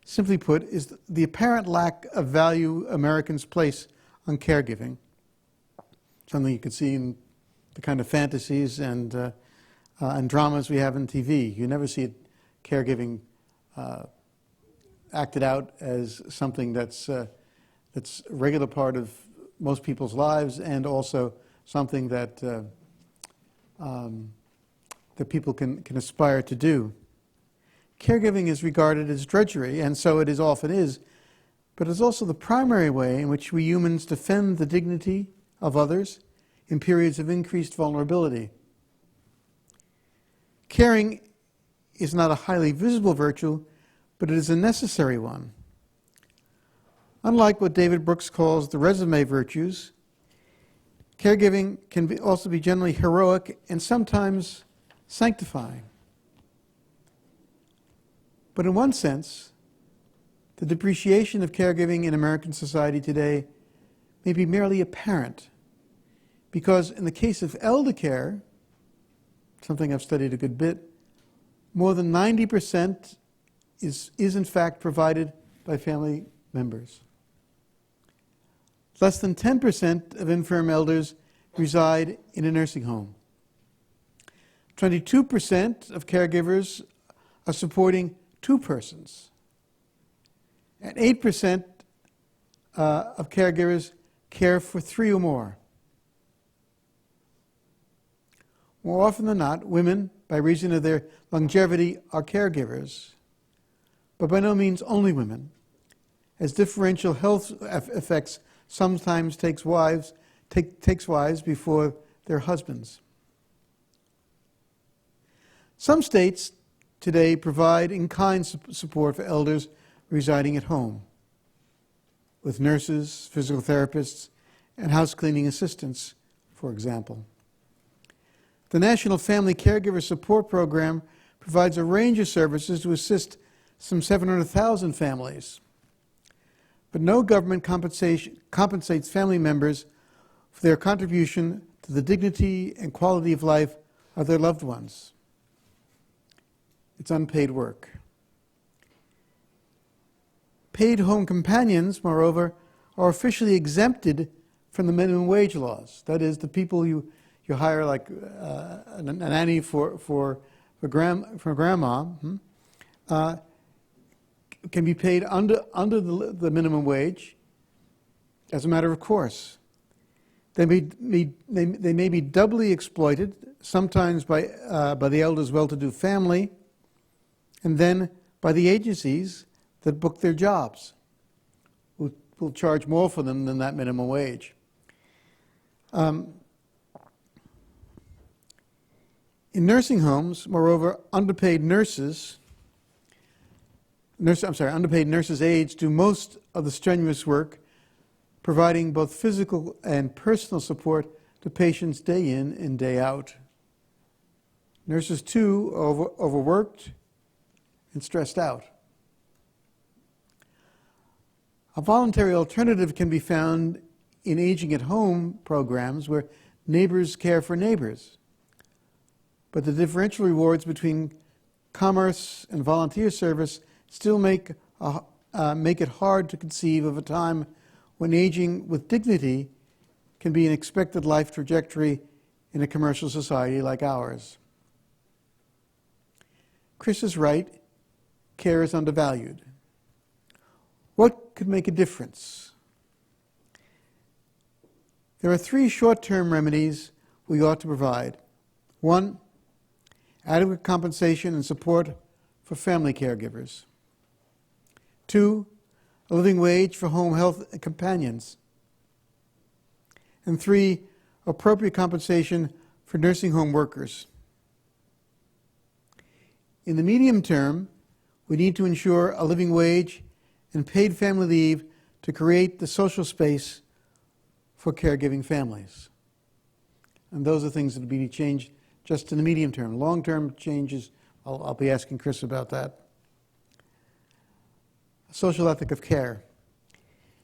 C: simply put, is the apparent lack of value Americans place on caregiving, something you can see in the kind of fantasies and dramas we have on TV. You never see caregiving acted out as something that's a regular part of most people's lives, and also something that that people can aspire to do. Caregiving is regarded as drudgery, and so it often is, but it's also the primary way in which we humans defend the dignity of others in periods of increased vulnerability. Caring is not a highly visible virtue, but it is a necessary one. Unlike what David Brooks calls the resume virtues, caregiving can also be generally heroic and sometimes sanctifying. But in one sense, the depreciation of caregiving in American society today may be merely apparent, because in the case of elder care, something I've studied a good bit, more than 90% is in fact provided by family members. Less than 10% of infirm elders reside in a nursing home. 22% of caregivers are supporting two persons. And 8% of caregivers care for three or more. More often than not, women, by reason of their longevity, are caregivers, but by no means only women, as differential health effects sometimes takes wives before their husbands. Some states today provide in-kind support for elders residing at home, with nurses, physical therapists, and house cleaning assistants, for example. The National Family Caregiver Support Program provides a range of services to assist some 700,000 families. But no government compensates family members for their contribution to the dignity and quality of life of their loved ones. It's unpaid work. Paid home companions, moreover, are officially exempted from the minimum wage laws. That is, the people you hire, like a nanny for grandma, can be paid under the minimum wage as a matter of course. They may be doubly exploited, sometimes by the elder's well-to-do family, and then by the agencies that book their jobs, who will charge more for them than that minimum wage. In nursing homes, moreover, underpaid nurses' aides do most of the strenuous work, providing both physical and personal support to patients day in and day out. Nurses, too, are overworked and stressed out. A voluntary alternative can be found in aging at home programs where neighbors care for neighbors. but the differential rewards between commerce and volunteer service still make it hard to conceive of a time when aging with dignity can be an expected life trajectory in a commercial society like ours. Chris is right. Care is undervalued. What could make a difference? There are 3 short-term remedies we ought to provide. 1, adequate compensation and support for family caregivers. 2, a living wage for home health companions. And 3, appropriate compensation for nursing home workers. In the medium term, we need to ensure a living wage and paid family leave to create the social space for caregiving families. And those are things that will be changed just in the medium term. Long-term changes, I'll be asking Chris about that. Social ethic of care.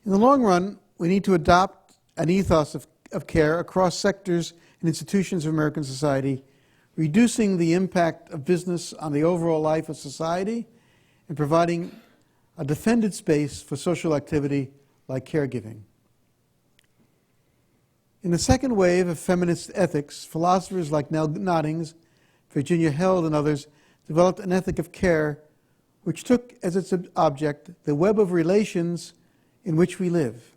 C: In the long run, we need to adopt an ethos of care across sectors and institutions of American society, reducing the impact of business on the overall life of society and providing a defended space for social activity like caregiving. In the second wave of feminist ethics, philosophers like Nell Noddings, Virginia Held, and others developed an ethic of care which took as its object the web of relations in which we live.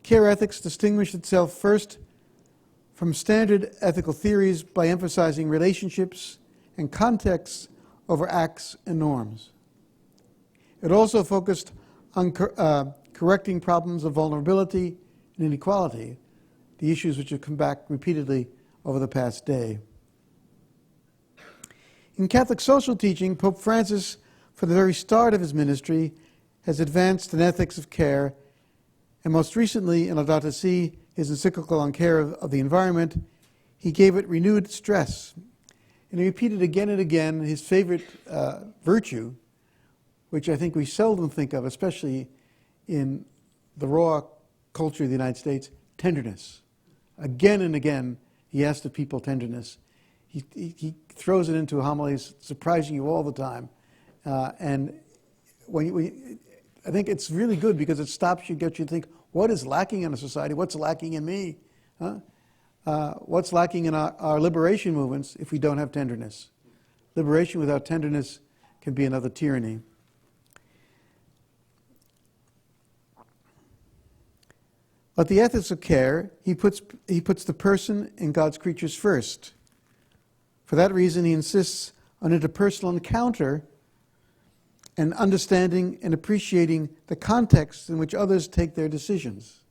C: Care ethics distinguished itself first from standard ethical theories by emphasizing relationships and contexts over acts and norms. It also focused on correcting problems of vulnerability and inequality, the issues which have come back repeatedly over the past day. In Catholic social teaching, Pope Francis, from the very start of his ministry, has advanced an ethics of care, and most recently in Laudato Si', his encyclical on care of the environment, he gave it renewed stress. And he repeated again and again his favorite virtue, which I think we seldom think of, especially in the raw culture of the United States, tenderness. Again and again, he asked of people tenderness. He throws it into homilies, surprising you all the time. And I think it's really good because it stops you, gets you to think, what is lacking in a society? What's lacking in me? What's lacking in our liberation movements if we don't have tenderness? Liberation without tenderness can be another tyranny. But the ethics of care, he puts the person and God's creatures first. For that reason, he insists on interpersonal encounter and understanding and appreciating the context in which others take their decisions.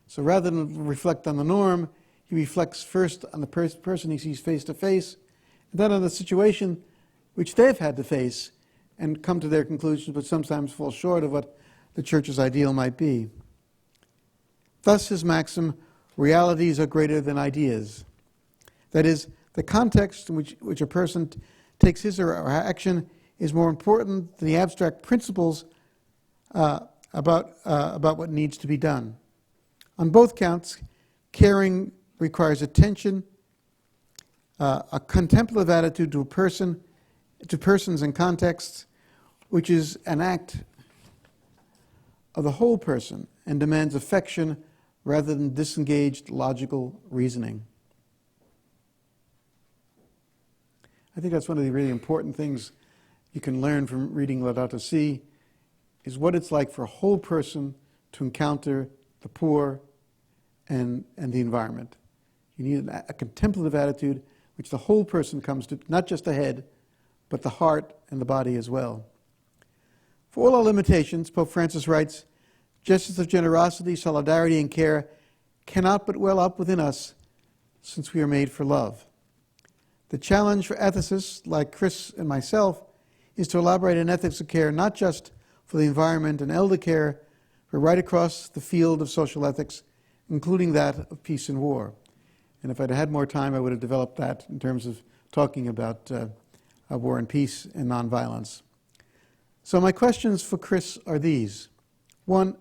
C: So rather than reflect on the norm, he reflects first on the person he sees face to face, and then on the situation which they've had to face and come to their conclusions, but sometimes fall short of what the church's ideal might be. Thus his maxim, realities are greater than ideas. That is, the context in which a person takes his or her action is more important than the abstract principles about what needs to be done. On both counts, caring requires attention, a contemplative attitude to persons and contexts, which is an act of the whole person and demands affection rather than disengaged logical reasoning. I think that's one of the really important things you can learn from reading Laudato Si', is what it's like for a whole person to encounter the poor and the environment. You need a contemplative attitude which the whole person comes to, not just the head, but the heart and the body as well. For all our limitations, Pope Francis writes, gestures of generosity, solidarity, and care cannot but well up within us since we are made for love. The challenge for ethicists like Chris and myself is to elaborate an ethics of care not just for the environment and elder care, but right across the field of social ethics, including that of peace and war. And if I'd had more time, I would have developed that in terms of talking about war and peace and nonviolence. So my questions for Chris are these. 1,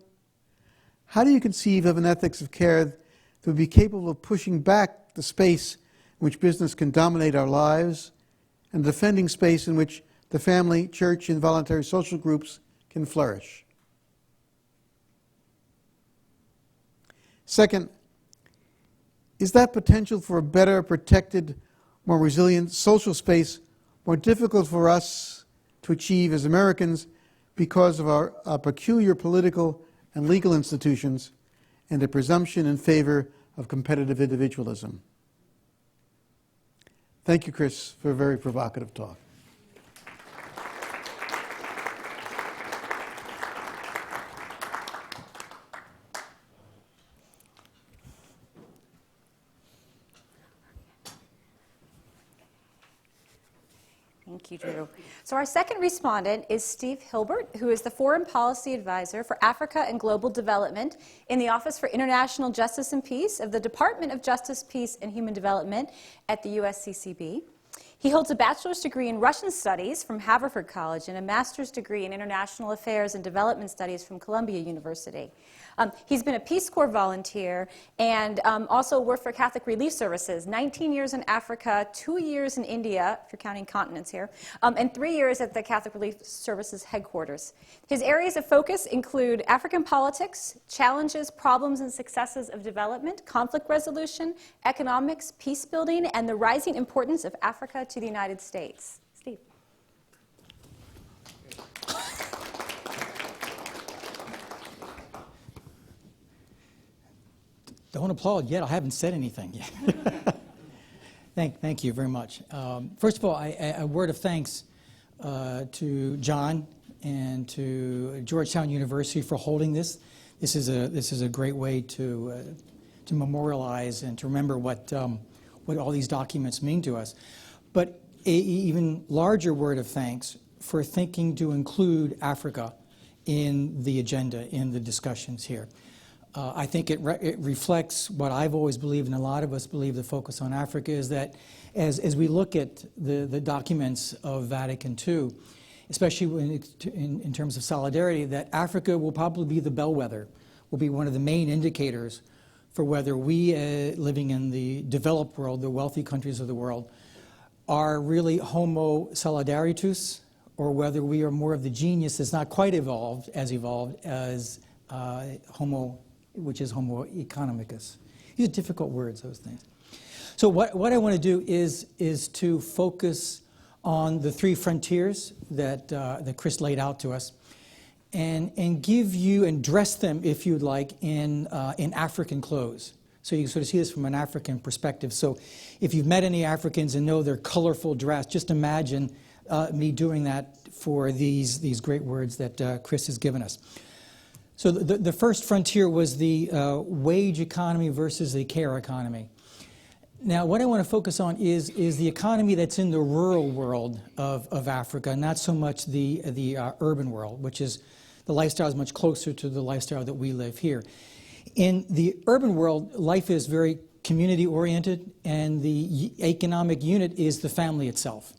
C: how do you conceive of an ethics of care that would be capable of pushing back the space which business can dominate our lives, and a defending space in which the family, church, and voluntary social groups can flourish. Second, is that potential for a better protected, more resilient social space more difficult for us to achieve as Americans because of our peculiar political and legal institutions and a presumption in favor of competitive individualism? Thank you, Chris, for a very provocative talk.
A: Thank you, Drew. So our second respondent is Steve Hilbert, who is the Foreign Policy Advisor for Africa and Global Development in the Office for International Justice and Peace of the Department of Justice, Peace, and Human Development at the USCCB. He holds a bachelor's degree in Russian Studies from Haverford College and a master's degree in International Affairs and Development Studies from Columbia University. He's been a Peace Corps volunteer and also worked for Catholic Relief Services, 19 years in Africa, 2 years in India, if you're counting continents here, and 3 years at the Catholic Relief Services headquarters. His areas of focus include African politics, challenges, problems, and successes of development, conflict resolution, economics, peace building, and the rising importance of Africa to the United States. Steve.
D: Don't applaud yet. I haven't said anything yet. Thank you very much. First of all, a word of thanks to John and to Georgetown University for holding this. This is a great way to memorialize and to remember what all these documents mean to us. But an even larger word of thanks for thinking to include Africa in the agenda, in the discussions here. I think it reflects what I've always believed, and a lot of us believe the focus on Africa is that as we look at the documents of Vatican II, especially in terms of solidarity, that Africa will probably be the bellwether, will be one of the main indicators for whether we, living in the developed world, the wealthy countries of the world, are really homo solidaritus, or whether we are more of the genius that's not quite evolved as homo, which is homo economicus. These are difficult words, those things. So what I want to do is to focus on the three frontiers that Chris laid out to us, and give you and dress them, if you'd like, in African clothes. So you can sort of see this from an African perspective. So if you've met any Africans and know their colorful dress, just imagine me doing that for these great words that Chris has given us. So the first frontier was the wage economy versus the care economy. Now, what I want to focus on is the economy that's in the rural world of Africa, not so much the urban world, which is the lifestyle is much closer to the lifestyle that we live here. In the urban world, life is very community-oriented, and the economic unit is the family itself.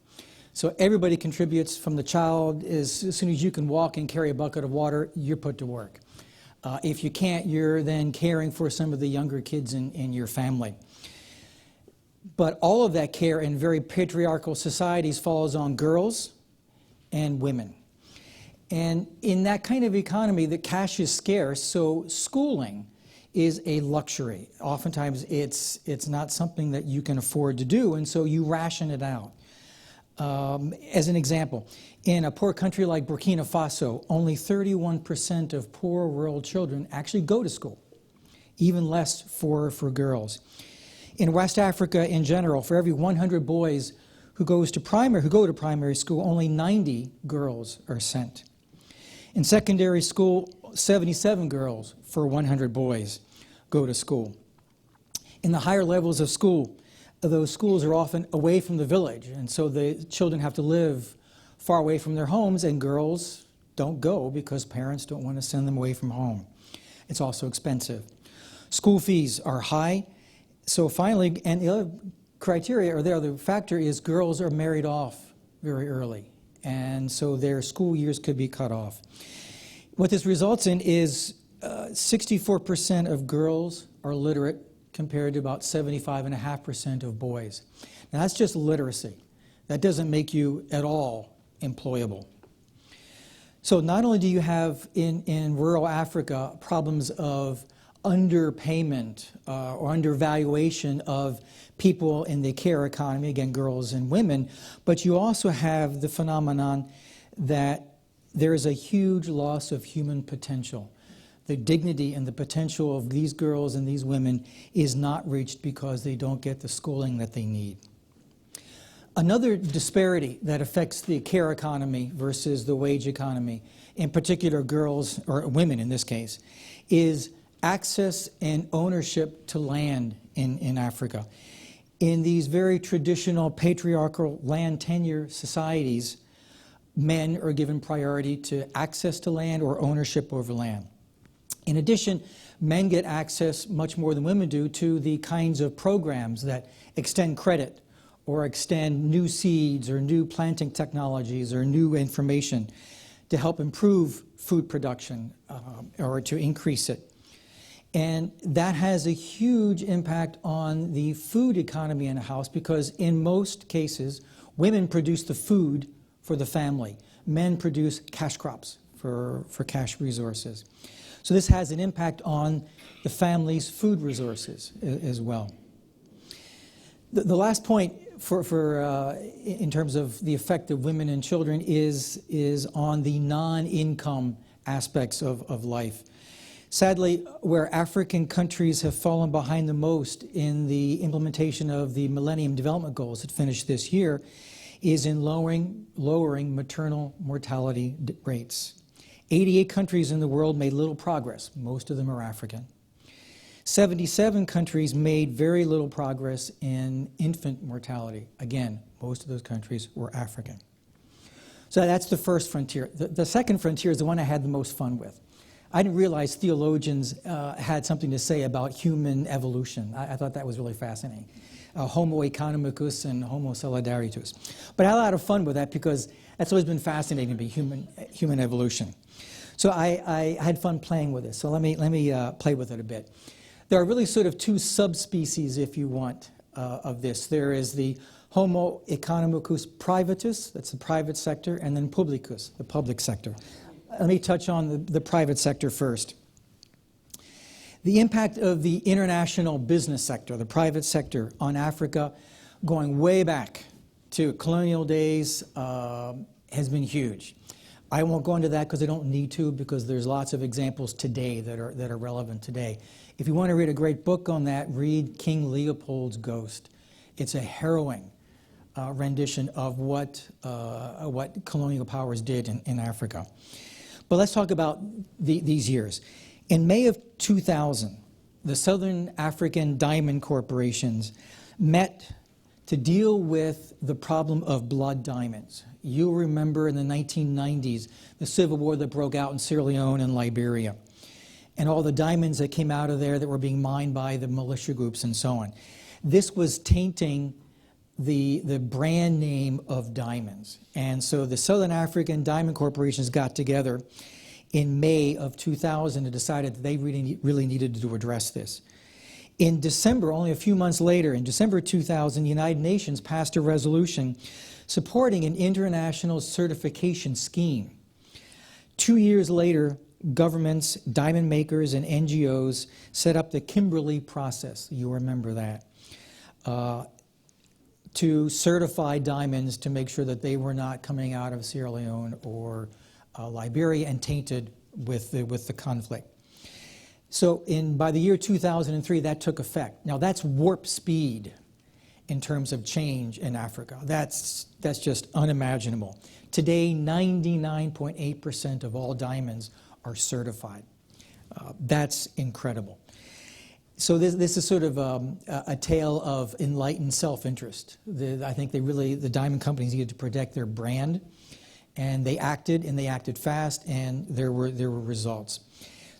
D: So everybody contributes from the child. As soon as you can walk and carry a bucket of water, you're put to work. If you can't, you're then caring for some of the younger kids in your family. But all of that care in very patriarchal societies falls on girls and women. And in that kind of economy, the cash is scarce, so schooling is a luxury. Oftentimes, it's not something that you can afford to do, and so you ration it out. As an example, in a poor country like Burkina Faso, only 31% of poor rural children actually go to school, even less for girls. In West Africa in general, for every 100 boys who go to primary school, only 90 girls are sent. In secondary school, 77 girls for 100 boys go to school. In the higher levels of school, those schools are often away from the village, and so the children have to live far away from their homes, and girls don't go because parents don't want to send them away from home. It's also expensive. School fees are high. So finally, and the other criteria, or the other factor, is girls are married off very early, and so their school years could be cut off. What this results in is 64% of girls are literate compared to about 75.5% of boys. Now that's just literacy. That doesn't make you at all employable. So not only do you have in rural Africa problems of underpayment or undervaluation of people in the care economy, again, girls and women, but you also have the phenomenon that there is a huge loss of human potential. The dignity and the potential of these girls and these women is not reached because they don't get the schooling that they need. Another disparity that affects the care economy versus the wage economy, in particular girls, or women in this case, is access and ownership to land in Africa. In these very traditional patriarchal land tenure societies, men are given priority to access to land or ownership over land. In addition, men get access much more than women do to the kinds of programs that extend credit or extend new seeds or new planting technologies or new information to help improve food production or to increase it. And that has a huge impact on the food economy in a house because in most cases, women produce the food for the family. Men produce cash crops for cash resources. So this has an impact on the family's food resources as well. The last point in terms of the effect of women and children is on the non-income aspects of life. Sadly, where African countries have fallen behind the most in the implementation of the Millennium Development Goals that finished this year is in lowering maternal mortality rates. 88 countries in the world made little progress. Most of them are African. 77 countries made very little progress in infant mortality. Again, most of those countries were African. So that's the first frontier. The second frontier is the one I had the most fun with. I didn't realize theologians had something to say about human evolution. I thought that was really fascinating. Homo economicus and Homo solidarius. But I had a lot of fun with that because that's always been fascinating to me, human evolution. So I had fun playing with it. So let me play with it a bit. There are really sort of two subspecies, if you want, of this. There is the Homo economicus privatus, that's the private sector, and then publicus, the public sector. Let me touch on the private sector first. The impact of the international business sector, the private sector, on Africa, going way back to colonial days, has been huge. I won't go into that because I don't need to, because there's lots of examples today that are relevant today. If you want to read a great book on that, read King Leopold's Ghost. It's a harrowing rendition of what colonial powers did in Africa. But let's talk about these years. In May of 2000, the Southern African Diamond Corporations met to deal with the problem of blood diamonds. You'll remember in the 1990s, the civil war that broke out in Sierra Leone and Liberia, and all the diamonds that came out of there that were being mined by the militia groups and so on. This was tainting the brand name of diamonds. And so the Southern African Diamond Corporations got together in May of 2000 and decided that they really needed to address this. In December, only a few months later, in December 2000, the United Nations passed a resolution supporting an international certification scheme. 2 years later, governments, diamond makers, and NGOs set up the Kimberley process. You remember that. To certify diamonds to make sure that they were not coming out of Sierra Leone or Liberia and tainted with the conflict. So by the year 2003, that took effect. Now that's warp speed in terms of change in Africa. That's just unimaginable. Today, 99.8% of all diamonds are certified. That's incredible. So this is sort of a tale of enlightened self-interest. I think the diamond companies needed to protect their brand, and they acted fast, and there were results.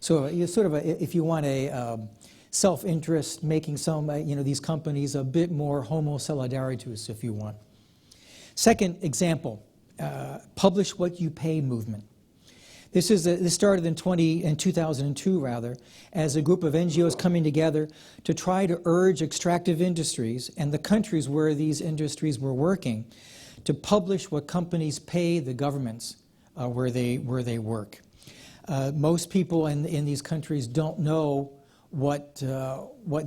D: So it's sort of if you want a self-interest, making these companies a bit more Homo solidarius, if you want. Second example, publish what you pay movement. This started in 2002 rather, as a group of NGOs coming together to try to urge extractive industries and the countries where these industries were working to publish what companies pay the governments where they work. Most people in these countries don't know what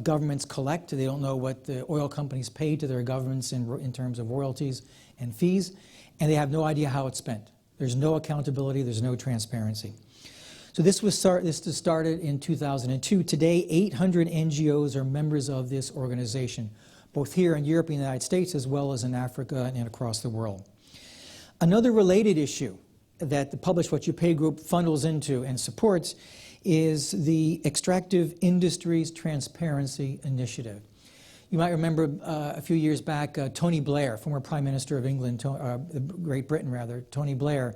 D: governments collect. They don't know what the oil companies pay to their governments in terms of royalties and fees, and they have no idea how it's spent. There's no accountability. There's no transparency. So this started in 2002. Today, 800 NGOs are members of this organization, both here in Europe and the United States, as well as in Africa and across the world. Another related issue that the Publish What You Pay group funnels into and supports is the Extractive Industries Transparency Initiative. You might remember a few years back, Tony Blair, former Prime Minister of England, Great Britain rather, Tony Blair,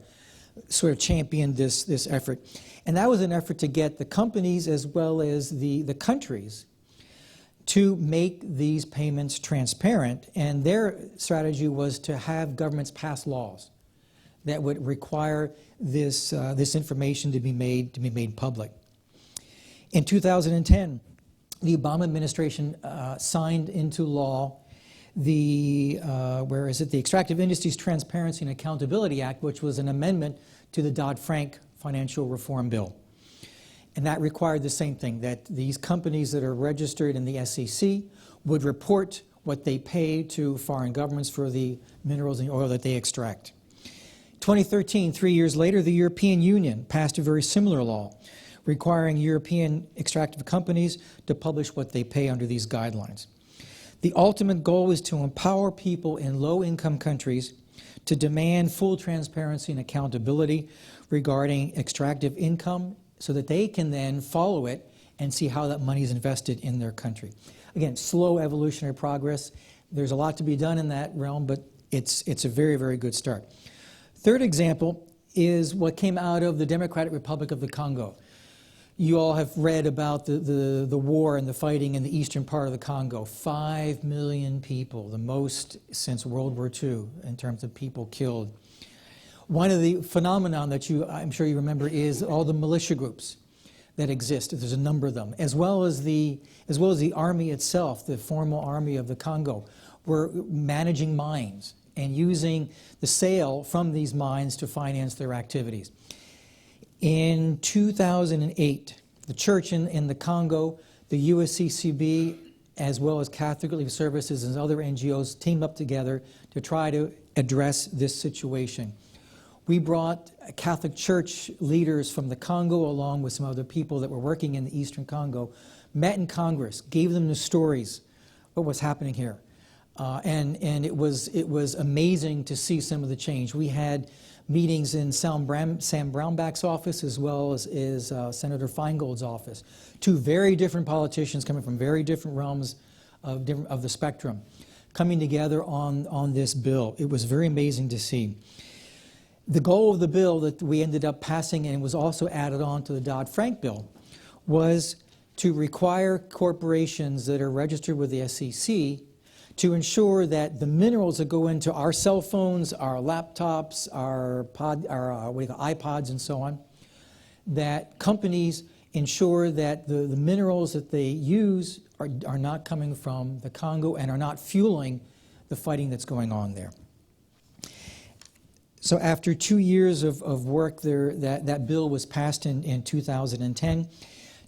D: sort of championed this effort. And that was an effort to get the companies as well as the countries to make these payments transparent. And their strategy was to have governments pass laws that would require this information to be made public. In 2010, the Obama administration signed into law the Extractive Industries Transparency and Accountability Act, which was an amendment to the Dodd-Frank Financial Reform Bill. And that required the same thing, that these companies that are registered in the SEC would report what they pay to foreign governments for the minerals and oil that they extract. 2013, 3 years later, the European Union passed a very similar law requiring European extractive companies to publish what they pay under these guidelines. The ultimate goal is to empower people in low-income countries to demand full transparency and accountability regarding extractive income so that they can then follow it and see how that money is invested in their country. Again, slow evolutionary progress. There's a lot to be done in that realm, but it's a very, very good start. Third example is what came out of the Democratic Republic of the Congo. You all have read about the war and the fighting in the eastern part of the Congo. 5 million people, the most since World War II in terms of people killed. One of the phenomenon that I'm sure you remember is all the militia groups that exist. There's a number of them, as well as the army itself, the formal army of the Congo, were managing mines and using the sale from these mines to finance their activities. In 2008, the church in the Congo, the USCCB, as well as Catholic Relief Services and other NGOs teamed up together to try to address this situation. We brought Catholic Church leaders from the Congo along with some other people that were working in the Eastern Congo, met in Congress, gave them the stories, what was happening here. And it was amazing to see some of the change. We had meetings in Sam Brownback's office as well as Senator Feingold's office. Two very different politicians coming from very different realms of the spectrum coming together on this bill. It was very amazing to see. The goal of the bill that we ended up passing and was also added on to the Dodd-Frank bill was to require corporations that are registered with the SEC to ensure that the minerals that go into our cell phones, our laptops, our iPods and so on, that companies ensure that the minerals that they use are not coming from the Congo and are not fueling the fighting that's going on there. So after 2 years of work there, that bill was passed in 2010.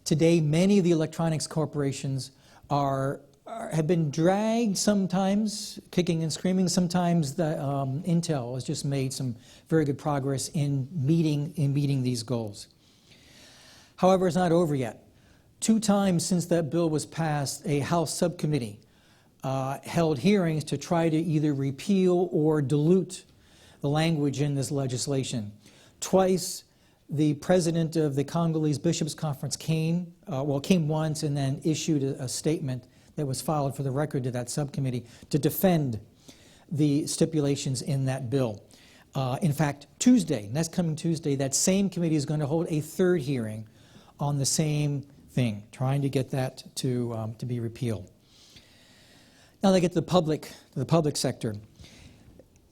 D: Today, many of the electronics corporations have been dragged sometimes, kicking and screaming. Sometimes Intel has just made some very good progress in meeting these goals. However, it's not over yet. 2 times since that bill was passed, a House subcommittee held hearings to try to either repeal or dilute the language in this legislation. Twice, the president of the Congolese Bishops' Conference came once and then issued a statement that was filed for the record to that subcommittee to defend the stipulations in that bill. In fact, next coming Tuesday, that same committee is going to hold a 3rd hearing on the same thing, trying to get that to be repealed. Now they get to the public sector.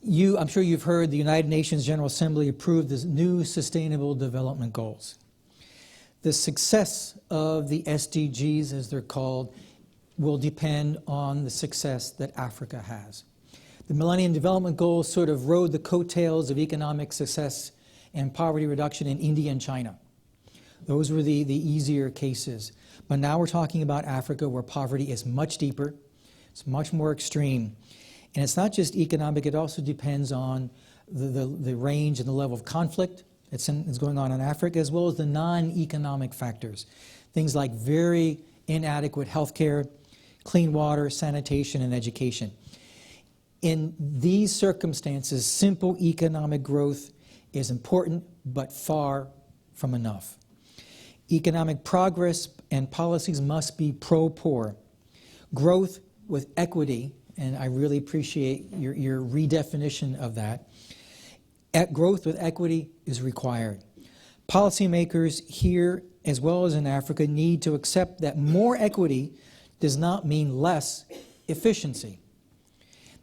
D: I'm sure you've heard the United Nations General Assembly approved the new Sustainable Development Goals. The success of the SDGs, as they're called, will depend on the success that Africa has. The Millennium Development Goals sort of rode the coattails of economic success and poverty reduction in India and China. Those were the easier cases. But now we're talking about Africa, where poverty is much deeper, it's much more extreme. And it's not just economic, it also depends on the range and the level of conflict that's going on in Africa, as well as the non-economic factors. Things like very inadequate health care, clean water, sanitation, and education. In these circumstances, simple economic growth is important, but far from enough. Economic progress and policies must be pro-poor. Growth with equity, and I really appreciate your redefinition of that. Growth with equity is required. Policymakers here, as well as in Africa, need to accept that more equity does not mean less efficiency.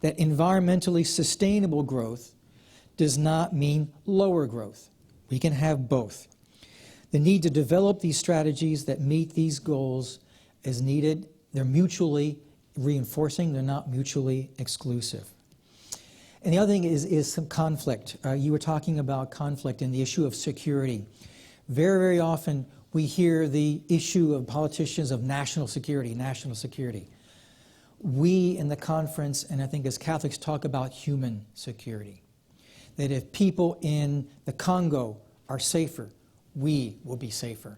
D: That environmentally sustainable growth does not mean lower growth. We can have both. The need to develop these strategies that meet these goals is needed. They're mutually reinforcing, they're not mutually exclusive. And the other thing is some conflict. You were talking about conflict and the issue of security. Very, very often we hear the issue of politicians of national security, national security. We in the conference, and I think as Catholics, talk about human security. That if people in the Congo are safer, we will be safer.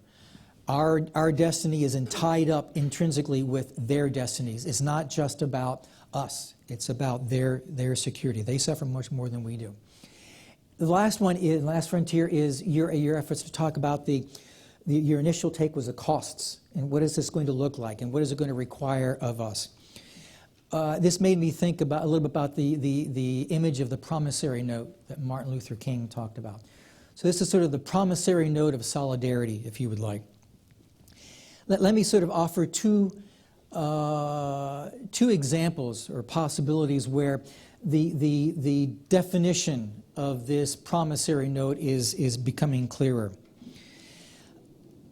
D: Our destiny is tied up intrinsically with their destinies. It's not just about us. It's about their security. They suffer much more than we do. The last frontier is your efforts to talk about your initial take was the costs, and what is this going to look like, and what is it going to require of us. This made me think a little bit about the image of the promissory note that Martin Luther King talked about. So this is sort of the promissory note of solidarity, if you would like. Let me sort of offer two examples or possibilities where the definition of this promissory note is becoming clearer.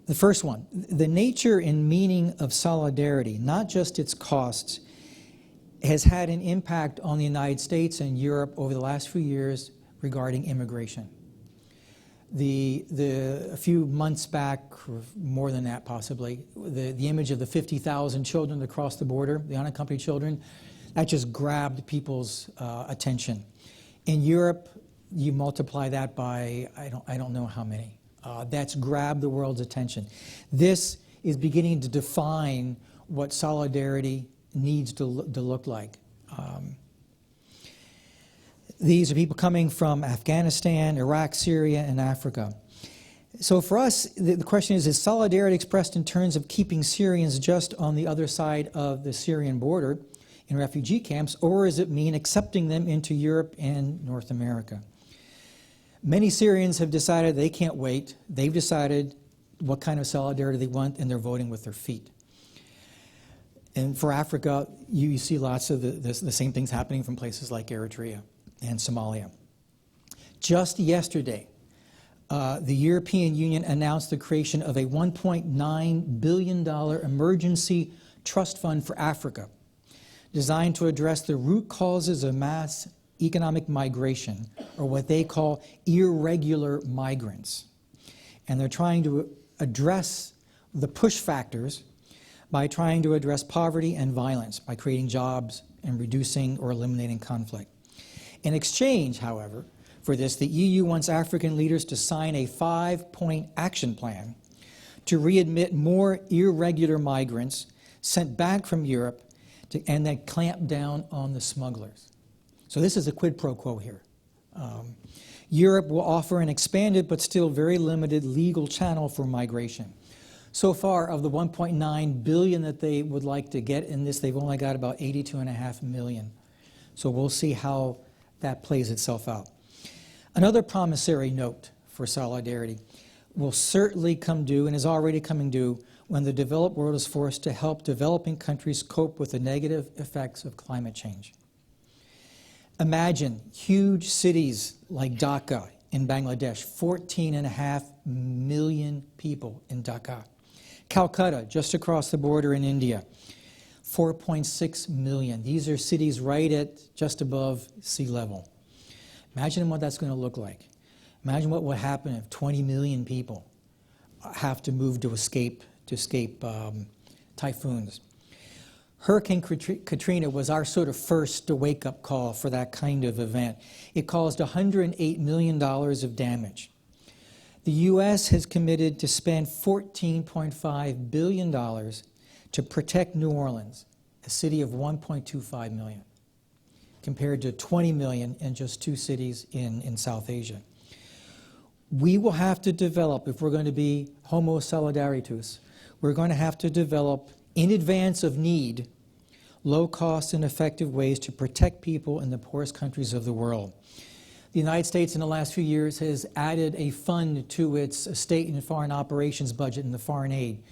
D: The first one, the nature and meaning of solidarity, not just its costs, has had an impact on the United States and Europe over the last few years regarding immigration. A few months back, or more than that possibly, the image of the 50,000 children that crossed the border, the unaccompanied children, that just grabbed people's attention. In Europe, you multiply that by I don't know how many. That's grabbed the world's attention. This is beginning to define what solidarity needs to look like. These are people coming from Afghanistan, Iraq, Syria, and Africa. So for us, the question is solidarity expressed in terms of keeping Syrians just on the other side of the Syrian border in refugee camps, or does it mean accepting them into Europe and North America? Many Syrians have decided they can't wait. They've decided what kind of solidarity they want, and they're voting with their feet. And for Africa, you see lots of the same things happening from places like Eritrea and Somalia. Just yesterday, the European Union announced the creation of a $1.9 billion emergency trust fund for Africa, designed to address the root causes of mass economic migration, or what they call irregular migrants. And they're trying to address the push factors by trying to address poverty and violence, by creating jobs and reducing or eliminating conflict. In exchange, however, for this, the EU wants African leaders to sign a 5-point action plan to readmit more irregular migrants sent back from Europe and then clamp down on the smugglers. So this is a quid pro quo here. Europe will offer an expanded but still very limited legal channel for migration. So far, of the $1.9 billion that they would like to get in this, they've only got about $82.5 million. So we'll see how that plays itself out. Another promissory note for solidarity will certainly come due, and is already coming due, when the developed world is forced to help developing countries cope with the negative effects of climate change. Imagine huge cities like Dhaka in Bangladesh, 14.5 million people in Dhaka. Calcutta, just across the border in India, 4.6 million. These are cities right at just above sea level. Imagine what that's going to look like. Imagine what will happen if 20 million people have to move to escape typhoons. Hurricane Katrina was our sort of first wake-up call for that kind of event. It caused $108 million of damage. The U.S. has committed to spend $14.5 billion to protect New Orleans, a city of 1.25 million, compared to 20 million in just 2 cities in South Asia. We will have to develop, if we're going to be homo solidaritus, we're going to have to develop, in advance of need, low-cost and effective ways to protect people in the poorest countries of the world. The United States in the last few years has added a fund to its state and foreign operations budget in the foreign aid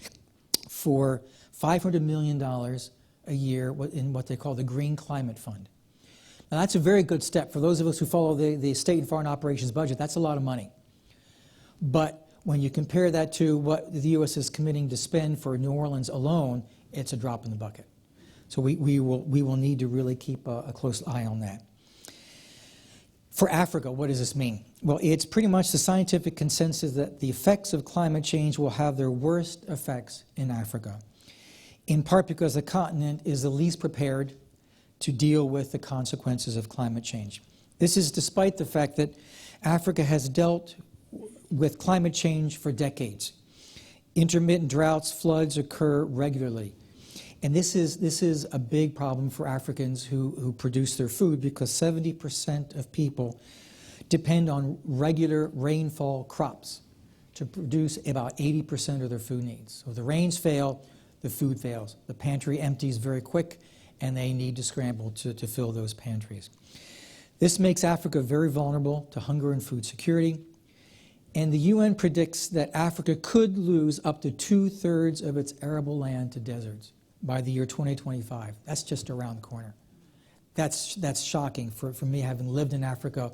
D: for $500 million a year in what they call the Green Climate Fund. Now that's a very good step. For those of us who follow the state and foreign operations budget, that's a lot of money. But when you compare that to what the U.S. is committing to spend for New Orleans alone, it's a drop in the bucket. So we will need to really keep a close eye on that. For Africa, what does this mean? Well, it's pretty much the scientific consensus that the effects of climate change will have their worst effects in Africa, in part because the continent is the least prepared to deal with the consequences of climate change. This is despite the fact that Africa has dealt with climate change for decades. Intermittent droughts, floods occur regularly. And this is a big problem for Africans who produce their food, because 70% of people depend on regular rainfall crops to produce about 80% of their food needs. So if the rains fail, the food fails. The pantry empties very quick, and they need to scramble to fill those pantries. This makes Africa very vulnerable to hunger and food security. And the UN predicts that Africa could lose up to 2/3 of its arable land to deserts by the year 2025. That's just around the corner. That's shocking for me, having lived in Africa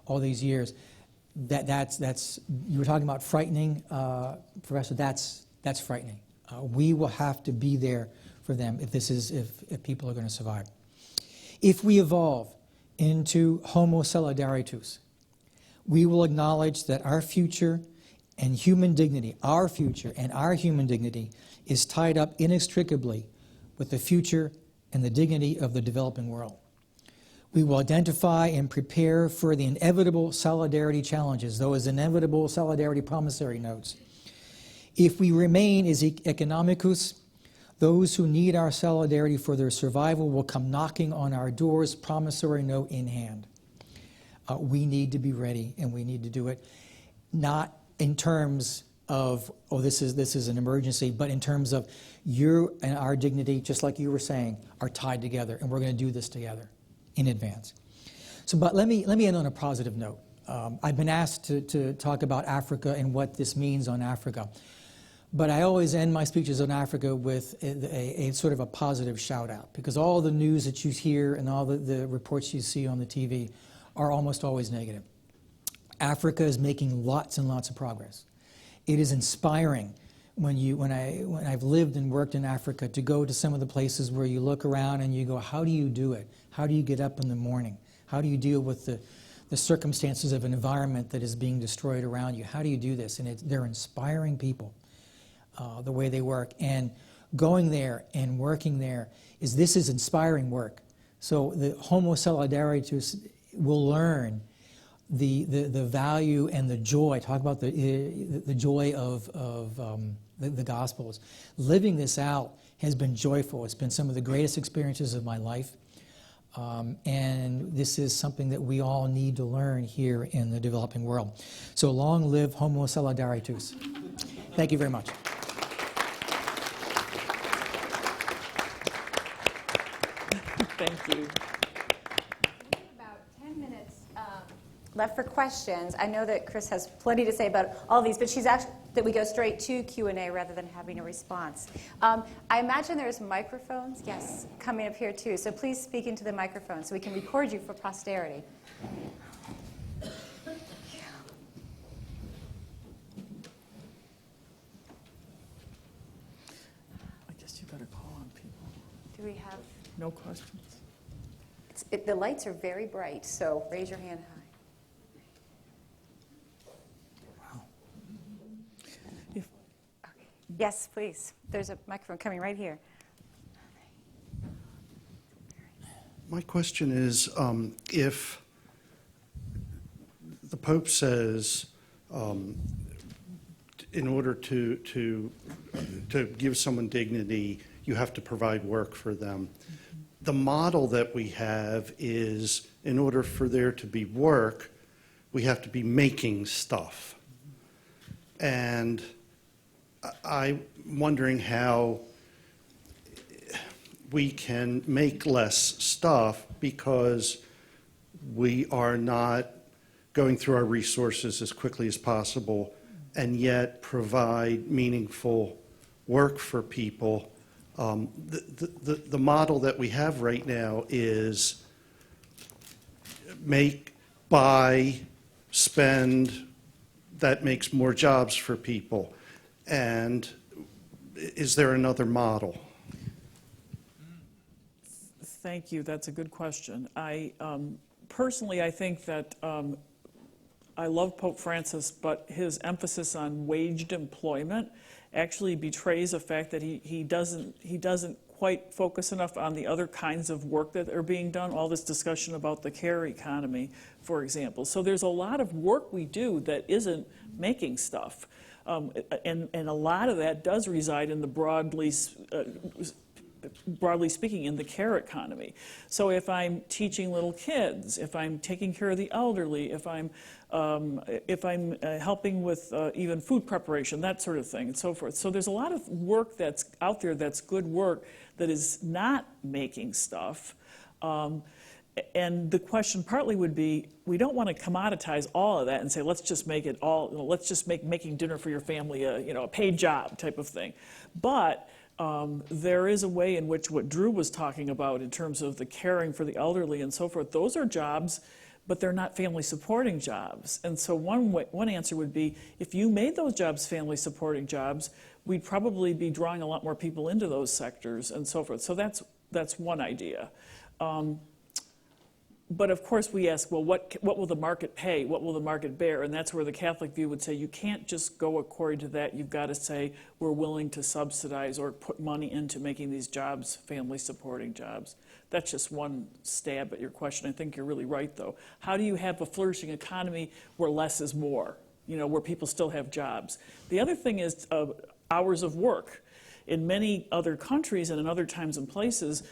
D: all these years. That's you were talking about frightening, Professor. That's frightening. We will have to be there for them if people are going to survive. If we evolve into homo solidaritus, we will acknowledge that our future and human dignity, our future and our human dignity, is tied up inextricably with the future and the dignity of the developing world. We will identify and prepare for the inevitable solidarity challenges, those inevitable solidarity promissory notes. If we remain as economicus, those who need our solidarity for their survival will come knocking on our doors, promissory note in hand. We need to be ready, and we need to do it, not in terms of, oh, this is an emergency, but in terms of your and our dignity, just like you were saying, are tied together, and we're going to do this together in advance. So, but let me end on a positive note. I've been asked to talk about Africa and what this means on Africa, but I always end my speeches on Africa with a sort of a positive shout out, because all the news that you hear and all the reports you see on the TV are almost always negative. Africa is making lots and lots of progress. It is inspiring when I've lived and worked in Africa to go to some of the places where you look around and you go, how do you do it? How do you get up in the morning? How do you deal with the circumstances of an environment that is being destroyed around you? How do you do this? And they're inspiring people, the way they work. And going there and working there this is inspiring work. So the Homo Solidaritus will learn the value and the joy. Talk about the joy of the Gospels. Living this out has been joyful. It's been some of the greatest experiences of my life. And this is something that we all need to learn here in the developing world. So long live Homo Solidaritus. Thank you very much.
B: Thank you.
A: About 10 minutes left for questions. I know that Chris has plenty to say about all these, but she's actually, that we go straight to Q&A rather than having a response. I imagine there's microphones, yes, coming up here too. So please speak into the microphone so we can record you for posterity.
B: I guess you better call on people.
A: Do we have?
B: No questions?
A: The lights are very bright, so raise your hand high.
B: If,
A: Okay. Yes, please. There's a microphone coming right here.
E: My question is, if the Pope says, in order to give someone dignity, you have to provide work for them. The model that we have is, in order for there to be work, we have to be making stuff. And I'm wondering how we can make less stuff because we are not going through our resources as quickly as possible and yet provide meaningful work for people. The model that we have right now is make, buy, spend, that makes more jobs for people. And is there another model?
B: Thank you. That's a good question. Personally, I think that I love Pope Francis, but his emphasis on waged employment actually betrays the fact that he doesn't quite focus enough on the other kinds of work that are being done. All this discussion about the care economy, for example. So there's a lot of work we do that isn't making stuff, and a lot of that does reside in the broadly speaking, in the care economy. So if I'm teaching little kids, if I'm taking care of the elderly, if I'm helping with even food preparation, that sort of thing, and so forth. So there's a lot of work that's out there that's good work that is not making stuff. And the question partly would be, we don't want to commoditize all of that and say, let's just make it all, let's just make making dinner for your family a paid job type of thing. But there is a way in which what Drew was talking about in terms of the caring for the elderly and so forth, those are jobs, but they're not family supporting jobs. And so one answer would be, if you made those jobs family supporting jobs, we'd probably be drawing a lot more people into those sectors and so forth. So that's one idea. But of course we ask, well, what will the market pay? What will the market bear? And that's where the Catholic view would say you can't just go according to that. You've got to say we're willing to subsidize or put money into making these jobs family supporting jobs. That's just one stab at your question. I think you're really right, though. How do you have a flourishing economy where less is more, where people still have jobs? The other thing is hours of work. In many other countries and in other times and places,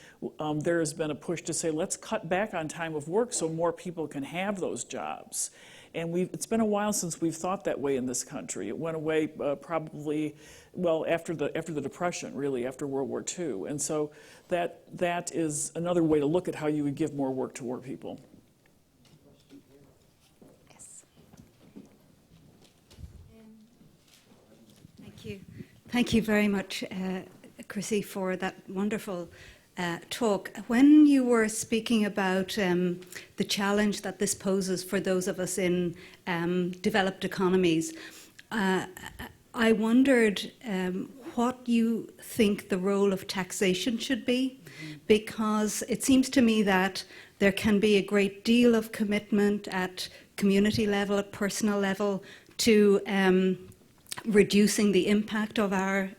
B: there has been a push to say, let's cut back on time of work so more people can have those jobs. And it's been a while since we've thought that way in this country. It went away probably, after the Depression, really, after World War II. And so that is another way to look at how you would give more work to more people.
A: Yes.
F: Thank you. Thank you very much, Chrissy, for that wonderful talk. When you were speaking about the challenge that this poses for those of us in developed economies, I wondered what you think the role of taxation should be, because it seems to me that there can be a great deal of commitment at community level, at personal level, to reducing the impact of our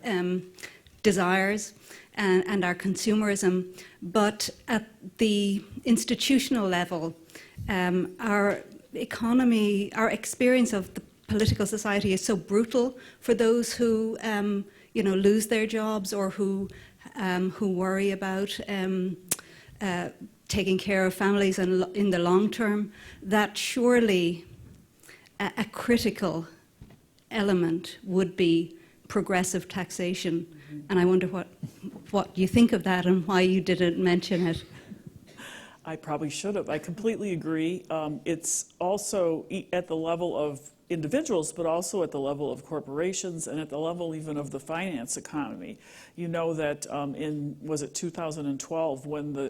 F: desires and our consumerism. But at the institutional level, our economy, our experience of the political society is so brutal for those who lose their jobs or who worry about taking care of families in the long term, that surely a critical element would be progressive taxation. And I wonder what you think of that and why you didn't mention it.
B: I probably should have. I completely agree. It's also at the level of individuals, but also at the level of corporations and at the level even of the finance economy. You know that was it 2012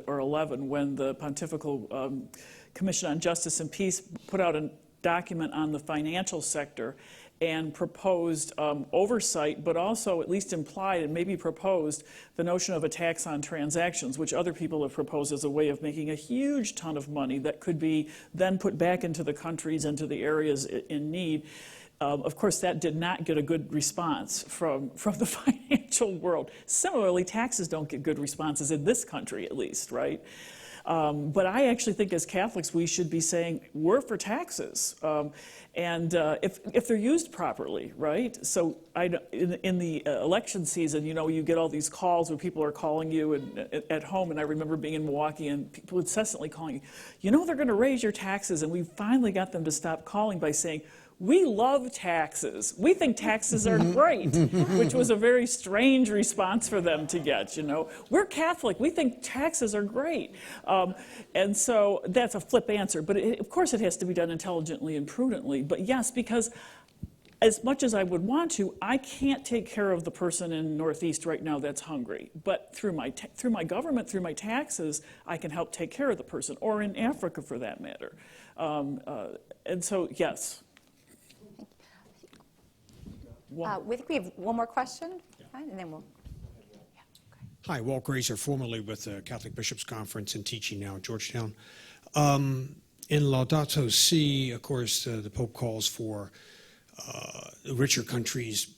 B: or 11 when the Pontifical Commission on Justice and Peace put out a document on the financial sector and proposed oversight, but also at least implied and maybe proposed the notion of a tax on transactions, which other people have proposed as a way of making a huge ton of money that could be then put back into the countries and to the areas in need. Of course, that did not get a good response from the financial world. Similarly, taxes don't get good responses in this country, at least, right? But I actually think as Catholics we should be saying we're for taxes, and if they're used properly, right? So in the election season, you know, you get all these calls where people are calling you at home, and I remember being in Milwaukee and people incessantly calling you know, they're going to raise your taxes, and we finally got them to stop calling by saying, we love taxes. We think taxes are great, which was a very strange response for them to get, you know. We're Catholic. We think taxes are great. And so that's a flip answer. But of course it has to be done intelligently and prudently. But yes, because as much as I would want to, I can't take care of the person in Northeast right now that's hungry. But through my government, through my taxes, I can help take care of the person, or in Africa for that matter. And so, yes.
G: We think we have one more question, right, and then we'll.
H: Hi, Walt Grazer, formerly with the Catholic Bishops' Conference and teaching now at Georgetown. In Laudato Si, of course, the Pope calls for richer countries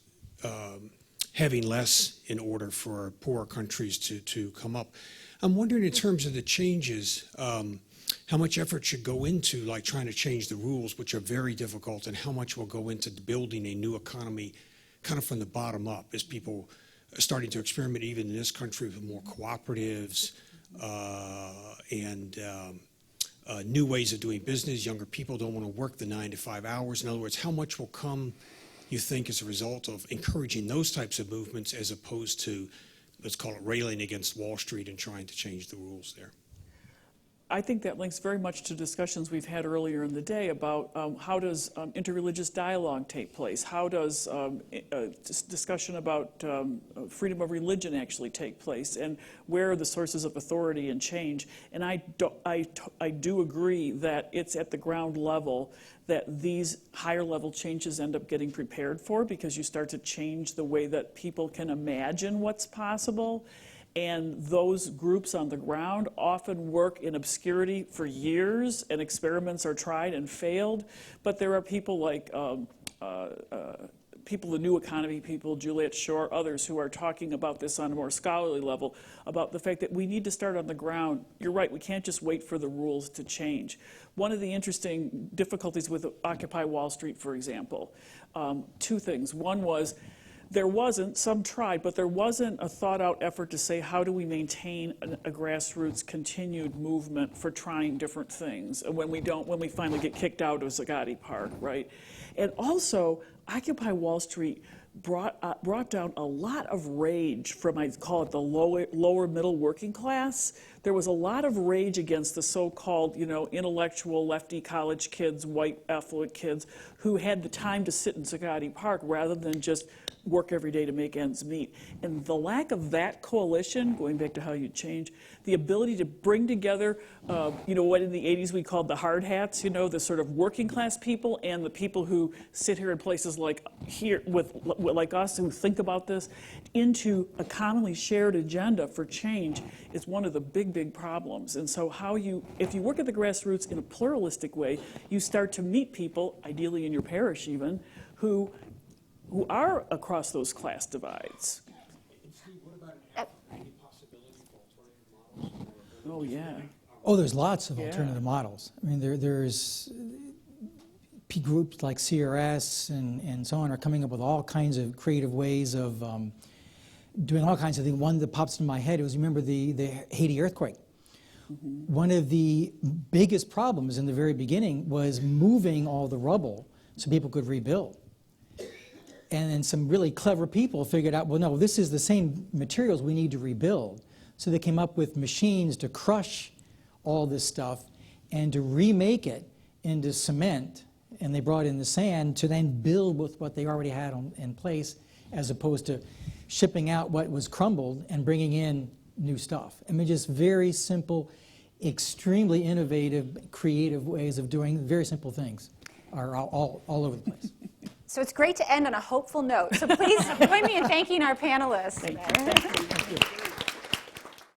H: having less in order for poorer countries to come up. I'm wondering, in terms of the changes, how much effort should go into like trying to change the rules, which are very difficult, and how much will go into building a new economy kind of from the bottom up, as people are starting to experiment even in this country with more cooperatives and new ways of doing business. Younger people don't want to work the 9 to 5 hours. In other words, how much will come, you think, as a result of encouraging those types of movements as opposed to, let's call it, railing against Wall Street and trying to change the rules there?
B: I think that links very much to discussions we've had earlier in the day about how does interreligious dialogue take place? How does discussion about freedom of religion actually take place? And where are the sources of authority and change? And I do agree that it's at the ground level that these higher level changes end up getting prepared for, because you start to change the way that people can imagine what's possible. And those groups on the ground often work in obscurity for years, and experiments are tried and failed. But there are people like the New Economy people, Juliet Shore, others who are talking about this on a more scholarly level, about the fact that we need to start on the ground. You're right, we can't just wait for the rules to change. One of the interesting difficulties with Occupy Wall Street, for example, two things. One was, some tried, but there wasn't a thought-out effort to say, how do we maintain a grassroots continued movement for trying different things when we finally get kicked out of Zagati Park, right? And also, Occupy Wall Street brought down a lot of rage from, I'd call it, the lower middle working class. There was a lot of rage against the so-called, intellectual lefty college kids, white affluent kids, who had the time to sit in Zagati Park rather than just work every day to make ends meet. And the lack of that coalition, going back to how you change, the ability to bring together, what in the 80s we called the hard hats, the sort of working class people and the people who sit here in places like here like us who think about this, into a commonly shared agenda for change is one of the big problems. And so if you work at the grassroots in a pluralistic way, you start to meet people, ideally in your parish even, who are across those class divides. Oh, yeah.
D: Oh, there's lots of alternative models. I mean, there's groups like CRS and so on are coming up with all kinds of creative ways of doing all kinds of things. One that pops in my head was, remember the Haiti earthquake? Mm-hmm. One of the biggest problems in the very beginning was moving all the rubble so people could rebuild. And then some really clever people figured out, well, no, this is the same materials we need to rebuild. So they came up with machines to crush all this stuff and to remake it into cement and they brought in the sand to then build with what they already had in place, as opposed to shipping out what was crumbled and bringing in new stuff. I mean, just very simple, extremely innovative, creative ways of doing very simple things are all over the place.
G: So it's great to end on a hopeful note. So please join me in thanking our panelists.
B: Thank you.